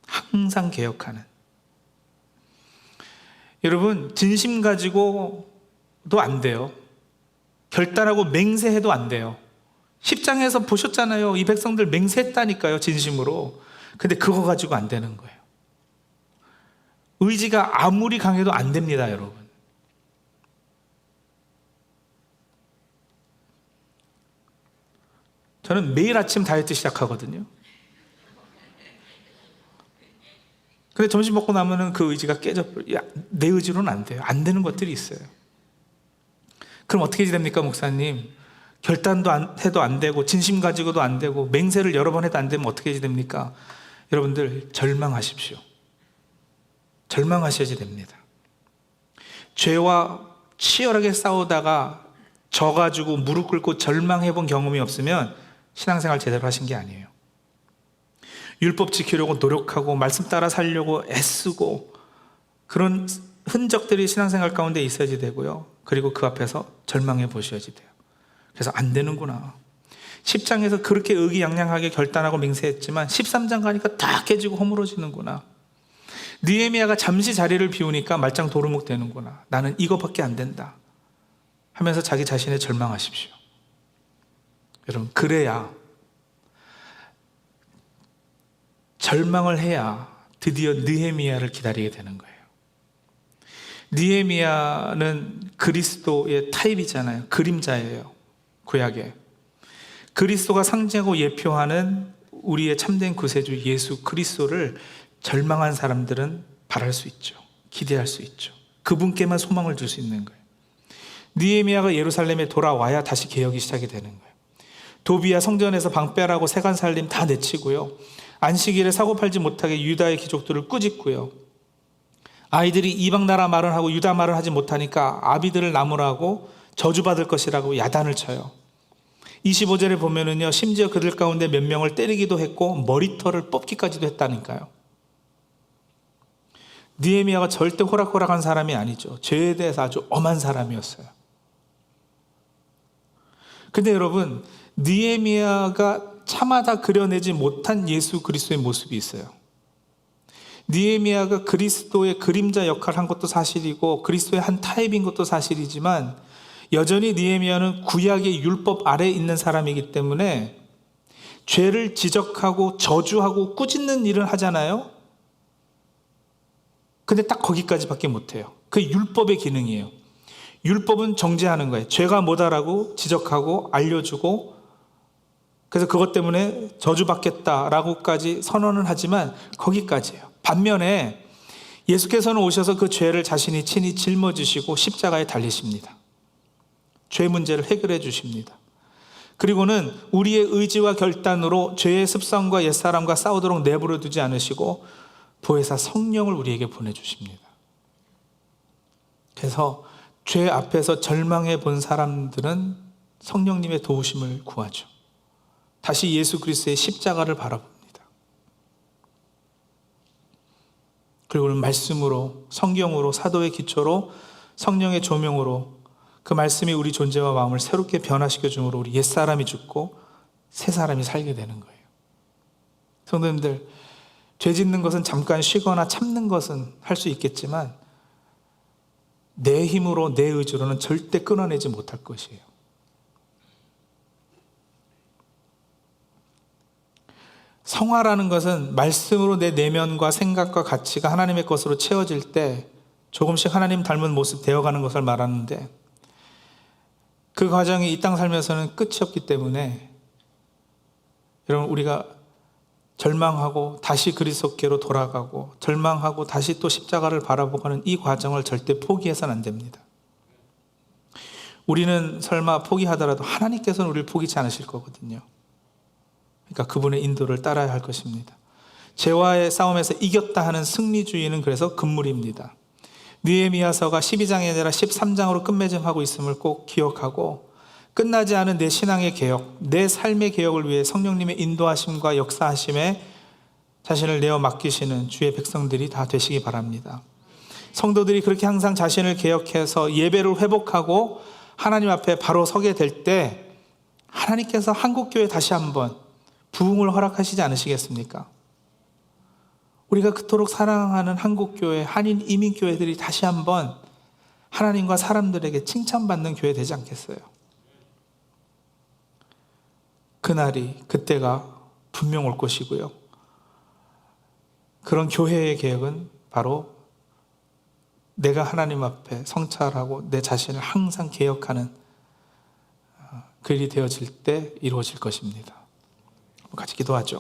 항상 개혁하는. 여러분, 진심 가지고도 안 돼요. 결단하고 맹세해도 안 돼요. 10장에서 보셨잖아요. 이 백성들 맹세했다니까요, 진심으로. 근데 그거 가지고 안 되는 거예요. 의지가 아무리 강해도 안 됩니다, 여러분. 저는 매일 아침 다이어트 시작하거든요. 근데 점심 먹고 나면은 그 의지가 깨져버려요. 내 의지로는 안 돼요. 안 되는 것들이 있어요. 그럼 어떻게 됩니까, 목사님? 결단도 해도 안 되고, 진심 가지고도 안 되고, 맹세를 여러 번 해도 안 되면 어떻게 됩니까? 여러분들, 절망하십시오. 절망하셔야지 됩니다. 죄와 치열하게 싸우다가 져가지고 무릎 꿇고 절망해 본 경험이 없으면 신앙생활 제대로 하신 게 아니에요. 율법 지키려고 노력하고 말씀 따라 살려고 애쓰고 그런 흔적들이 신앙생활 가운데 있어야지 되고요. 그리고 그 앞에서 절망해 보셔야지 돼요. 그래서 안 되는구나. 10장에서 그렇게 의기양양하게 결단하고 맹세했지만 13장 가니까 다 깨지고 허물어지는구나. 느헤미야가 잠시 자리를 비우니까 말짱 도루묵 되는구나. 나는 이거밖에 안 된다 하면서 자기 자신에 절망하십시오. 여러분, 그래야, 절망을 해야 드디어 느헤미야를 기다리게 되는 거예요. 느헤미야는 그리스도의 타입이잖아요. 그림자예요, 구약에. 그리스도가 상징하고 예표하는 우리의 참된 구세주 예수 그리스도를 절망한 사람들은 바랄 수 있죠. 기대할 수 있죠. 그분께만 소망을 줄 수 있는 거예요. 느헤미야가 예루살렘에 돌아와야 다시 개혁이 시작이 되는 거예요. 도비야 성전에서 방패라고 세간 살림 다 내치고요. 안식일에 사고 팔지 못하게 유다의 귀족들을 꾸짖고요. 아이들이 이방 나라 말을 하고 유다 말을 하지 못하니까 아비들을 나무라고 저주받을 것이라고 야단을 쳐요. 25절에 보면은요, 심지어 그들 가운데 몇 명을 때리기도 했고 머리털을 뽑기까지도 했다니까요. 느헤미야가 절대 호락호락한 사람이 아니죠. 죄에 대해서 아주 엄한 사람이었어요. 근데 여러분, 느헤미야가 차마다 그려내지 못한 예수 그리스도의 모습이 있어요. 느헤미야가 그리스도의 그림자 역할을 한 것도 사실이고 그리스도의 한 타입인 것도 사실이지만, 여전히 느헤미야는 구약의 율법 아래에 있는 사람이기 때문에 죄를 지적하고 저주하고 꾸짖는 일을 하잖아요. 근데 딱 거기까지밖에 못해요. 그게 율법의 기능이에요. 율법은 정죄하는 거예요. 죄가 뭐다라고 지적하고 알려주고, 그래서 그것 때문에 저주받겠다라고까지 선언을 하지만 거기까지예요. 반면에 예수께서는 오셔서 그 죄를 자신이 친히 짊어지시고 십자가에 달리십니다. 죄 문제를 해결해 주십니다. 그리고는 우리의 의지와 결단으로 죄의 습성과 옛사람과 싸우도록 내버려 두지 않으시고 보혜사 성령을 우리에게 보내주십니다. 그래서 죄 앞에서 절망해 본 사람들은 성령님의 도우심을 구하죠. 다시 예수 그리스도의 십자가를 바라봅니다. 그리고 말씀으로, 성경으로, 사도의 기초로, 성령의 조명으로 그 말씀이 우리 존재와 마음을 새롭게 변화시켜 줌으로 우리 옛사람이 죽고 새 사람이 살게 되는 거예요. 성도님들, 죄 짓는 것은 잠깐 쉬거나 참는 것은 할 수 있겠지만 내 힘으로, 내 의지로는 절대 끊어내지 못할 것이에요. 성화라는 것은 말씀으로 내 내면과 생각과 가치가 하나님의 것으로 채워질 때 조금씩 하나님 닮은 모습 되어가는 것을 말하는데, 그 과정이 이 땅 살면서는 끝이 없기 때문에 여러분, 우리가 절망하고 다시 그리스도께로 돌아가고 절망하고 다시 또 십자가를 바라보고는 이 과정을 절대 포기해서는 안 됩니다. 우리는 설마 포기하더라도 하나님께서는 우리를 포기치 않으실 거거든요. 그러니까 그분의 인도를 따라야 할 것입니다. 죄와의 싸움에서 이겼다 하는 승리주의는 그래서 금물입니다. 느헤미야서가 12장이 아니라 13장으로 끝맺음하고 있음을 꼭 기억하고, 끝나지 않은 내 신앙의 개혁, 내 삶의 개혁을 위해 성령님의 인도하심과 역사하심에 자신을 내어 맡기시는 주의 백성들이 다 되시기 바랍니다. 성도들이 그렇게 항상 자신을 개혁해서 예배를 회복하고 하나님 앞에 바로 서게 될 때 하나님께서 한국교회 다시 한번 부흥을 허락하시지 않으시겠습니까? 우리가 그토록 사랑하는 한국교회, 한인 이민교회들이 다시 한번 하나님과 사람들에게 칭찬받는 교회 되지 않겠어요? 그날이, 그때가 분명 올 것이고요. 그런 교회의 계획은 바로 내가 하나님 앞에 성찰하고 내 자신을 항상 개혁하는 그 일이 되어질 때 이루어질 것입니다. 같이 기도하죠.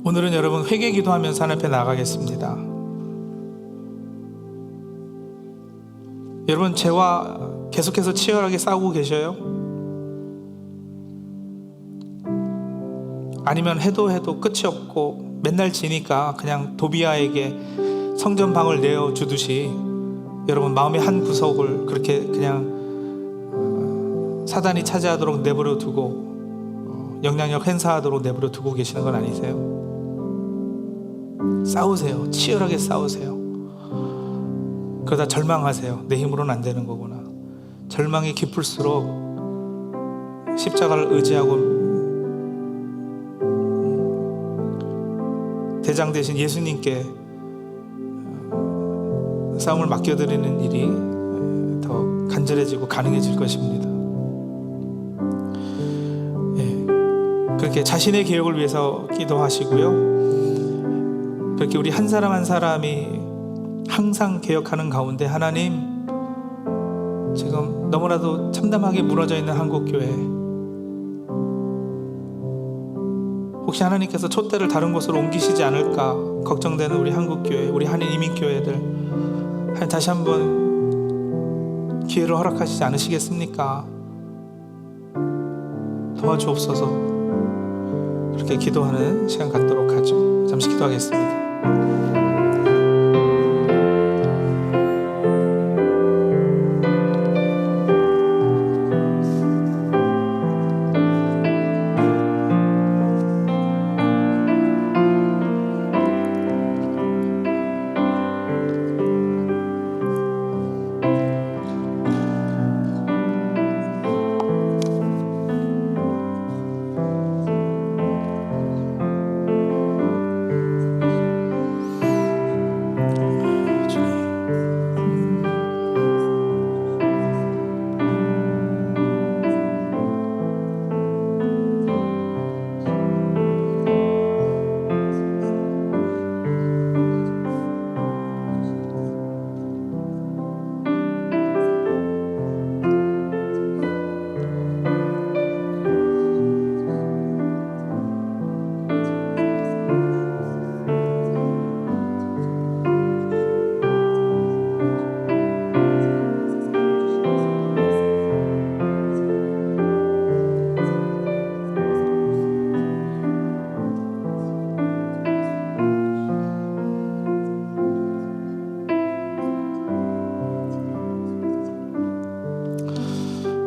오늘은 여러분 회개 기도하면서 하나님 앞에 나가겠습니다. 여러분, 죄와 계속해서 치열하게 싸우고 계셔요? 아니면 해도 끝이 없고 맨날 지니까 그냥 도비아에게 성전방을 내어주듯이 여러분 마음의 한 구석을 그렇게 그냥 사단이 차지하도록 내버려 두고 영향력 행사하도록 내버려 두고 계시는 건 아니세요? 싸우세요. 치열하게 싸우세요. 그러다 절망하세요. 내 힘으로는 안 되는 거구나. 절망이 깊을수록 십자가를 의지하고 대장 되신 예수님께 싸움을 맡겨드리는 일이 더 간절해지고 가능해질 것입니다. 그렇게 자신의 개혁을 위해서 기도하시고요. 그렇게 우리 한 사람 한 사람이 항상 개혁하는 가운데 하나님, 지금 너무나도 참담하게 무너져 있는 한국교회, 혹시 하나님께서 촛대를 다른 곳으로 옮기시지 않을까 걱정되는 우리 한국교회, 우리 한인 이민교회들 다시 한번 기회를 허락하시지 않으시겠습니까? 도와주옵소서. 그렇게 기도하는 시간 갖도록 하죠. 잠시 기도하겠습니다.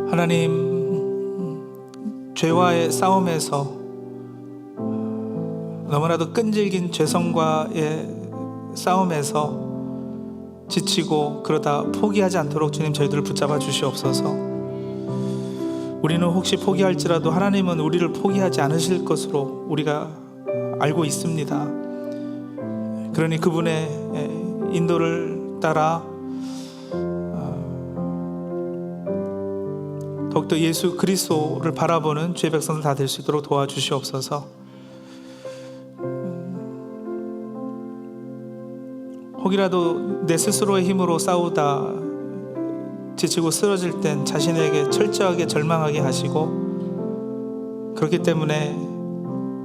하나님, 죄와의 싸움에서 너무나도 끈질긴 죄성과의 싸움에서 지치고 그러다 포기하지 않도록 주님 저희들을 붙잡아 주시옵소서. 우리는 혹시 포기할지라도 하나님은 우리를 포기하지 않으실 것으로 우리가 알고 있습니다. 그러니 그분의 인도를 따라 더욱더 예수 그리스도를 바라보는 주의 백성들 다 될 수 있도록 도와주시옵소서. 혹이라도 내 스스로의 힘으로 싸우다 지치고 쓰러질 땐 자신에게 철저하게 절망하게 하시고, 그렇기 때문에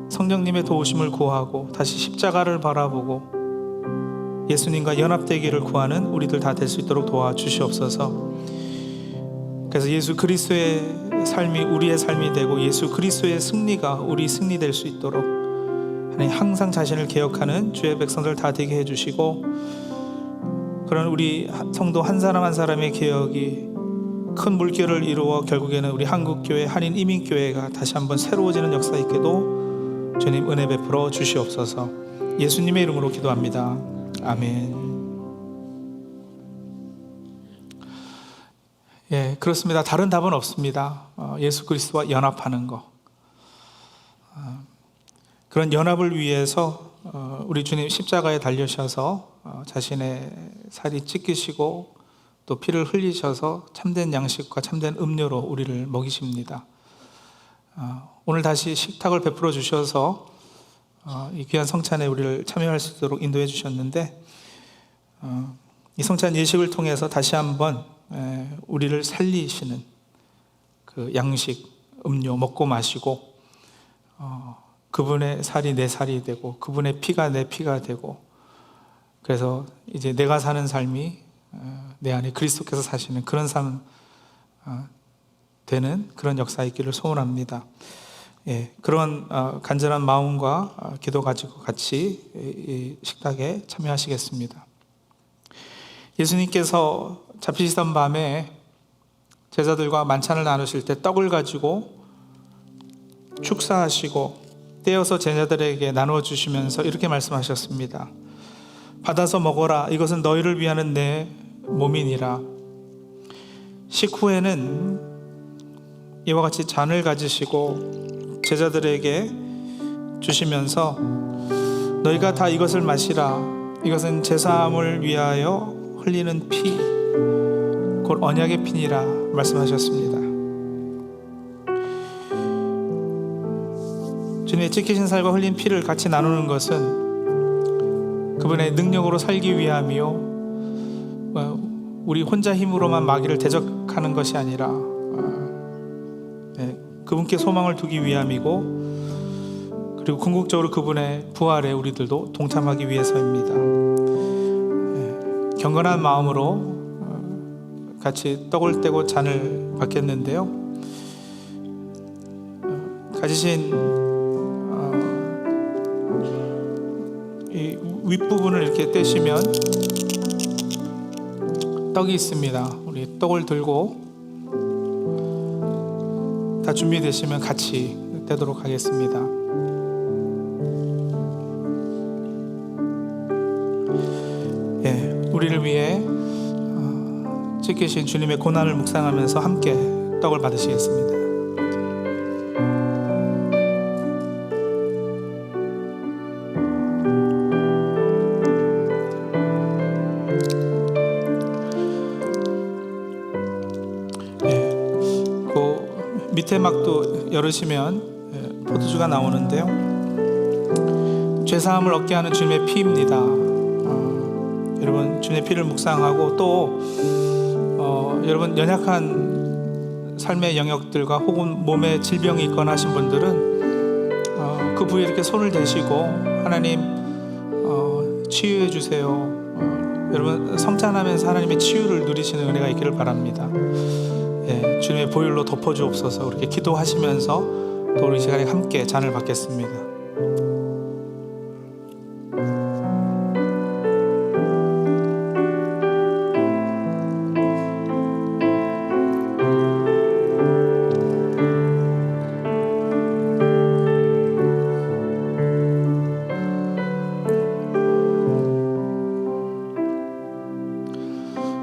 성령님의 도우심을 구하고 다시 십자가를 바라보고 예수님과 연합되기를 구하는 우리들 다 될 수 있도록 도와주시옵소서. 그래서 예수 그리스도의 삶이 우리의 삶이 되고 예수 그리스도의 승리가 우리 승리 될 수 있도록 하나님 항상 자신을 개혁하는 주의 백성들 다 되게 해주시고, 그런 우리 성도 한 사람 한 사람의 개혁이 큰 물결을 이루어 결국에는 우리 한국교회 한인 이민교회가 다시 한번 새로워지는 역사 있게도 주님 은혜 베풀어 주시옵소서. 예수님의 이름으로 기도합니다. 아멘. 예, 그렇습니다. 다른 답은 없습니다. 예수 그리스도와 연합하는 거. 그런 연합을 위해서 우리 주님 십자가에 달려셔서 자신의 살이 찢기시고 또 피를 흘리셔서 참된 양식과 참된 음료로 우리를 먹이십니다. 오늘 다시 식탁을 베풀어 주셔서 이 귀한 성찬에 우리를 참여할 수 있도록 인도해 주셨는데, 이 성찬 예식을 통해서 다시 한번 우리를 살리시는 그 양식, 음료 먹고 마시고 그분의 살이 내 살이 되고 그분의 피가 내 피가 되고, 그래서 이제 내가 사는 삶이 내 안에 그리스도께서 사시는 그런 삶 되는 그런 역사 있기를 소원합니다. 예, 그런 간절한 마음과 기도 가지고 같이 이 식탁에 참여하시겠습니다. 예수님께서 잡히시던 밤에 제자들과 만찬을 나누실 때 떡을 가지고 축사하시고 떼어서 제자들에게 나누어 주시면서 이렇게 말씀하셨습니다. 받아서 먹어라. 이것은 너희를 위하는 내 몸이니라. 식후에는 이와 같이 잔을 가지시고 제자들에게 주시면서 너희가 다 이것을 마시라. 이것은 제사함을 위하여 흘리는 피, 곧 언약의 피니라 말씀하셨습니다. 주님의 찢기신 살과 흘린 피를 같이 나누는 것은 그분의 능력으로 살기 위함이요, 우리 혼자 힘으로만 마귀를 대적하는 것이 아니라 그분께 소망을 두기 위함이고, 그리고 궁극적으로 그분의 부활에 우리들도 동참하기 위해서입니다. 경건한 마음으로 같이 떡을 떼고 잔을 받겠는데요, 가지신 윗부분을 이렇게 떼시면 떡이 있습니다. 우리 떡을 들고 다 준비되시면 같이 떼도록 하겠습니다. 우리를 위해 지키신 주님의 고난을 묵상하면서 함께 떡을 받으시겠습니다. 그 밑에 막도 열으시면 포도주가 나오는데요. 죄사함을 얻게 하는 주님의 피입니다. 여러분, 주님의 피를 묵상하고 또 여러분 연약한 삶의 영역들과 혹은 몸에 질병이 있거나 하신 분들은 그 부위에 이렇게 손을 대시고 하나님 치유해 주세요. 여러분, 성찬하면서 하나님의 치유를 누리시는 은혜가 있기를 바랍니다. 주님의 보혈로 덮어주옵소서. 그렇게 기도하시면서 또 우리 시간에 함께 잔을 받겠습니다.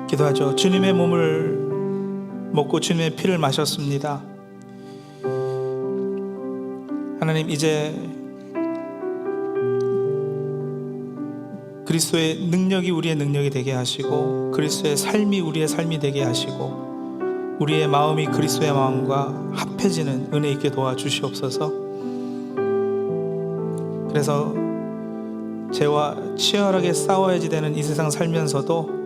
기도하죠. 주님의 몸을 먹고 주님의 피를 마셨습니다. 하나님, 이제 그리스도의 능력이 우리의 능력이 되게 하시고 그리스도의 삶이 우리의 삶이 되게 하시고 우리의 마음이 그리스도의 마음과 합해지는 은혜 있게 도와주시옵소서. 그래서 죄와 치열하게 싸워야지 되는 이 세상 살면서도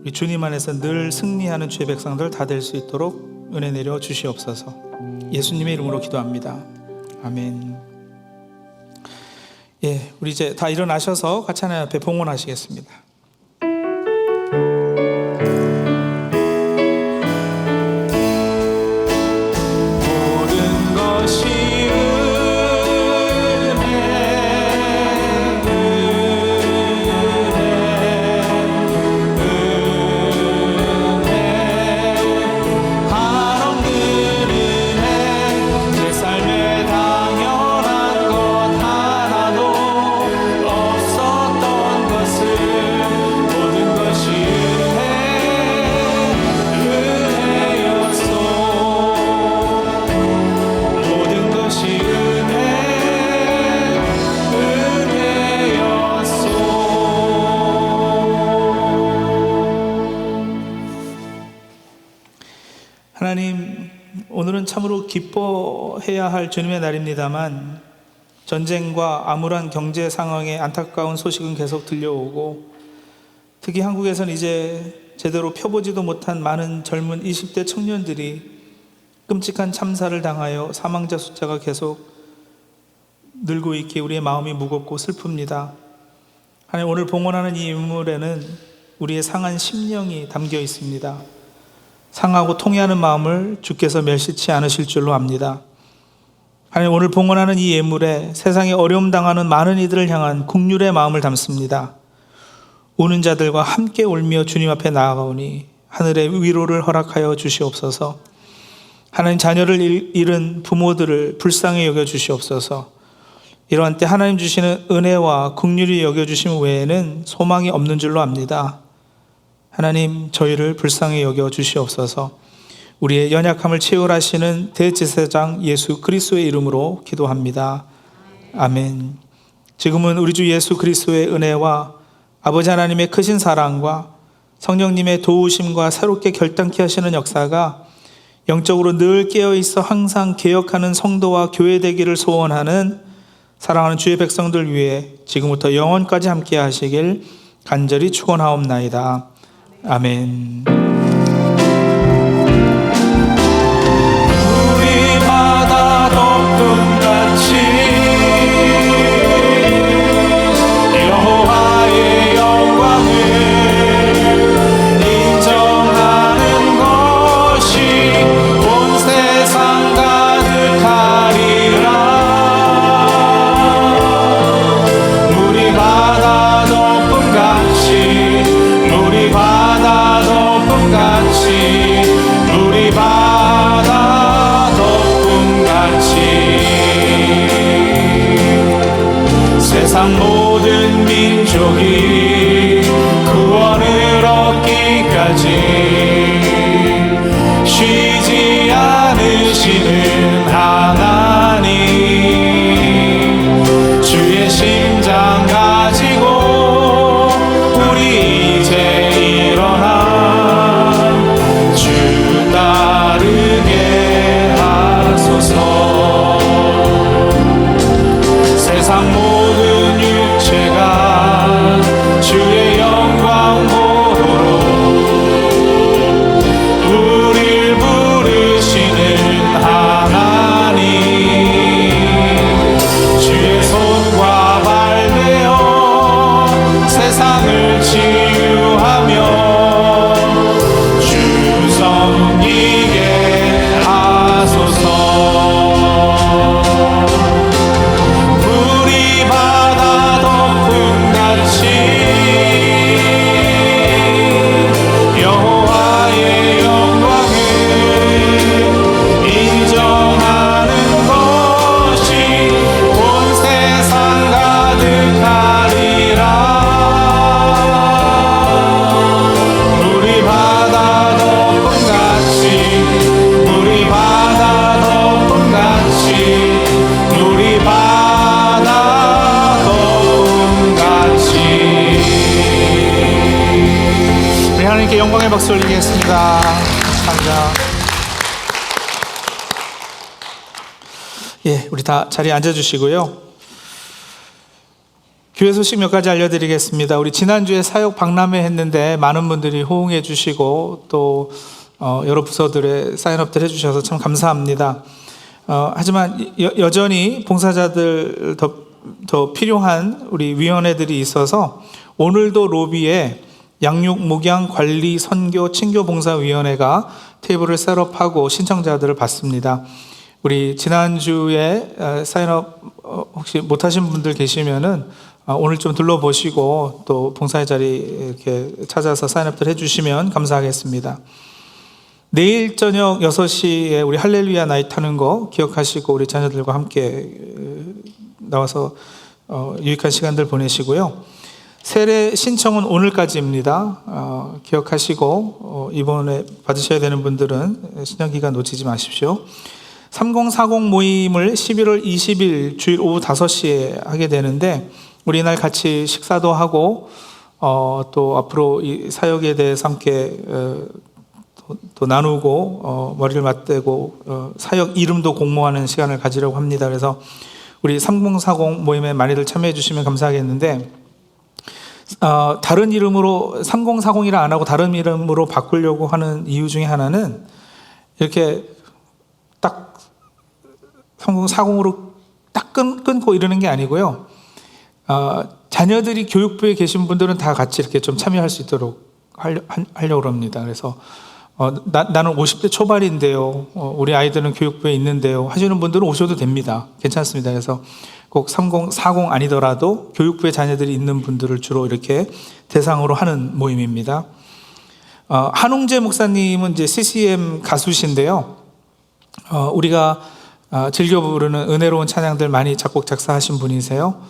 우리 주님 안에서 늘 승리하는 주의 백성들 다 될 수 있도록 은혜 내려 주시옵소서. 예수님의 이름으로 기도합니다. 아멘. 우리 이제 다 일어나셔서 같이 하나님 앞에 봉헌하시겠습니다. 모든 것이 하나님, 오늘은 참으로 기뻐해야 할 주님의 날입니다만 전쟁과 암울한 경제 상황에 안타까운 소식은 계속 들려오고 특히 한국에서는 이제 제대로 펴보지도 못한 많은 젊은 20대 청년들이 끔찍한 참사를 당하여 사망자 숫자가 계속 늘고 있기에 우리의 마음이 무겁고 슬픕니다. 하나님, 오늘 봉헌하는 이 인물에는 우리의 상한 심령이 담겨 있습니다. 상하고 통회하는 마음을 주께서 멸시치 않으실 줄로 압니다. 하나님, 오늘 봉헌하는 이 예물에 세상에 어려움 당하는 많은 이들을 향한 국률의 마음을 담습니다. 우는 자들과 함께 울며 주님 앞에 나아가오니 하늘의 위로를 허락하여 주시옵소서. 하나님, 자녀를 잃은 부모들을 불쌍히 여겨 주시옵소서. 이러한 때 하나님 주시는 은혜와 국률이 여겨 주심 외에는 소망이 없는 줄로 압니다. 하나님, 저희를 불쌍히 여겨 주시옵소서. 우리의 연약함을 채울하시는 대제사장 예수 그리스도의 이름으로 기도합니다. 아멘. 지금은 우리 주 예수 그리스도의 은혜와 아버지 하나님의 크신 사랑과 성령님의 도우심과 새롭게 결단케 하시는 역사가 영적으로 늘 깨어있어 항상 개혁하는 성도와 교회 되기를 소원하는 사랑하는 주의 백성들 위해 지금부터 영원까지 함께 하시길 간절히 축원하옵나이다. 아멘. 우리 바다 덮음같이 여호와의 영광을 인정하는 것이 온 세상 가득하리라. 우리 쉬지 않으시는 하나님, 주의 심장 가지고 우리 이제 일어나 주 따르게 하소서. 세상 모든 육체가 주의 영광 보도록 우릴 부르시는 하나님, 주의 손과 발 되어 세상을 치유하며 주 섬기게 하소서. 우리 바다 덮음같이 여호와의 영광을 인정하는 것이 온 세상 가득하리라. 우리 바다 덮음같이, 우리 바다 덮음같이, 우리 바다 덮음같이. 우리 하나님께 영광의 박수 올리겠습니다. 감사합니다. 예, 우리 다 자리에 앉아주시고요. 교회 소식 몇 가지 알려드리겠습니다. 우리 지난주에 사역 박람회 했는데 많은 분들이 호응해 주시고 또 여러 부서들의 사인업들 해주셔서 참 감사합니다. 하지만 여전히 봉사자들 더 필요한 우리 위원회들이 있어서 오늘도 로비에 양육, 목양, 관리, 선교, 친교 봉사위원회가 테이블을 셋업하고 신청자들을 받습니다. 우리 지난주에 사인업 혹시 못하신 분들 계시면은 오늘 좀 둘러보시고 또 봉사의 자리 이렇게 찾아서 사인업들 해주시면 감사하겠습니다. 내일 저녁 6시에 우리 할렐루야 나이트 하는 거 기억하시고 우리 자녀들과 함께 나와서 유익한 시간들 보내시고요. 세례 신청은 오늘까지입니다. 기억하시고 이번에 받으셔야 되는 분들은 신청기간 놓치지 마십시오. 3040 모임을 11월 20일 주일 오후 5시에 하게 되는데 우리 이날 같이 식사도 하고 또 앞으로 이 사역에 대해서 함께 또 나누고 머리를 맞대고 사역 이름도 공모하는 시간을 가지려고 합니다. 그래서 우리 3040 모임에 많이들 참여해 주시면 감사하겠는데 다른 이름으로 3040이라 안 하고 다른 이름으로 바꾸려고 하는 이유 중에 하나는 이렇게 딱 3040으로 딱 끊고 이러는 게 아니고요. 자녀들이 교육부에 계신 분들은 다 같이 이렇게 좀 참여할 수 있도록 하려고 합니다. 그래서 나는 50대 초반인데요. 우리 아이들은 교육부에 있는데요. 하시는 분들은 오셔도 됩니다. 괜찮습니다. 그래서 꼭 3040 아니더라도 교육부에 자녀들이 있는 분들을 주로 이렇게 대상으로 하는 모임입니다. 한웅재 목사님은 이제 CCM 가수신데요. 우리가 즐겨 부르는 은혜로운 찬양들 많이 작곡 작사하신 분이세요.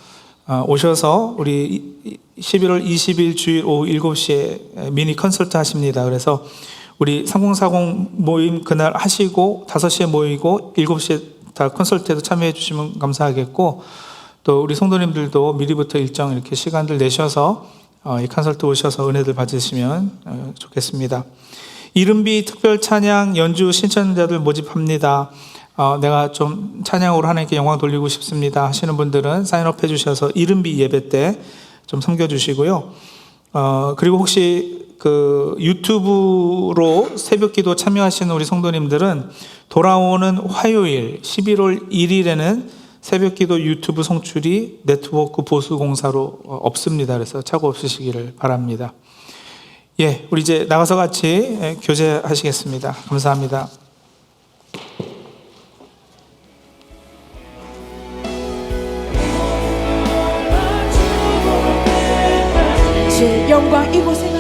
오셔서 우리 11월 20일 주일 오후 7시에 미니 콘서트 하십니다. 그래서 우리 3040 모임 그날 하시고 5시에 모이고 7시에 다 콘서트에도 참여해 주시면 감사하겠고 또 우리 성도님들도 미리부터 일정 이렇게 시간들 내셔서 이 콘서트 오셔서 은혜들 받으시면 좋겠습니다. 이른비 특별 찬양 연주 신청자들 모집합니다. 내가 좀 찬양으로 하나님께 영광 돌리고 싶습니다 하시는 분들은 사인업 해주셔서 이른비 예배 때 좀 섬겨주시고요. 그리고 혹시 그 유튜브로 새벽기도 참여하시는 우리 성도님들은 돌아오는 화요일 11월 1일에는 새벽기도 유튜브 송출이 네트워크 보수공사로 없습니다. 그래서 착오 없으시기를 바랍니다. 예, 우리 이제 나가서 같이 교제하시겠습니다. 감사합니다. 주의 영광 이곳에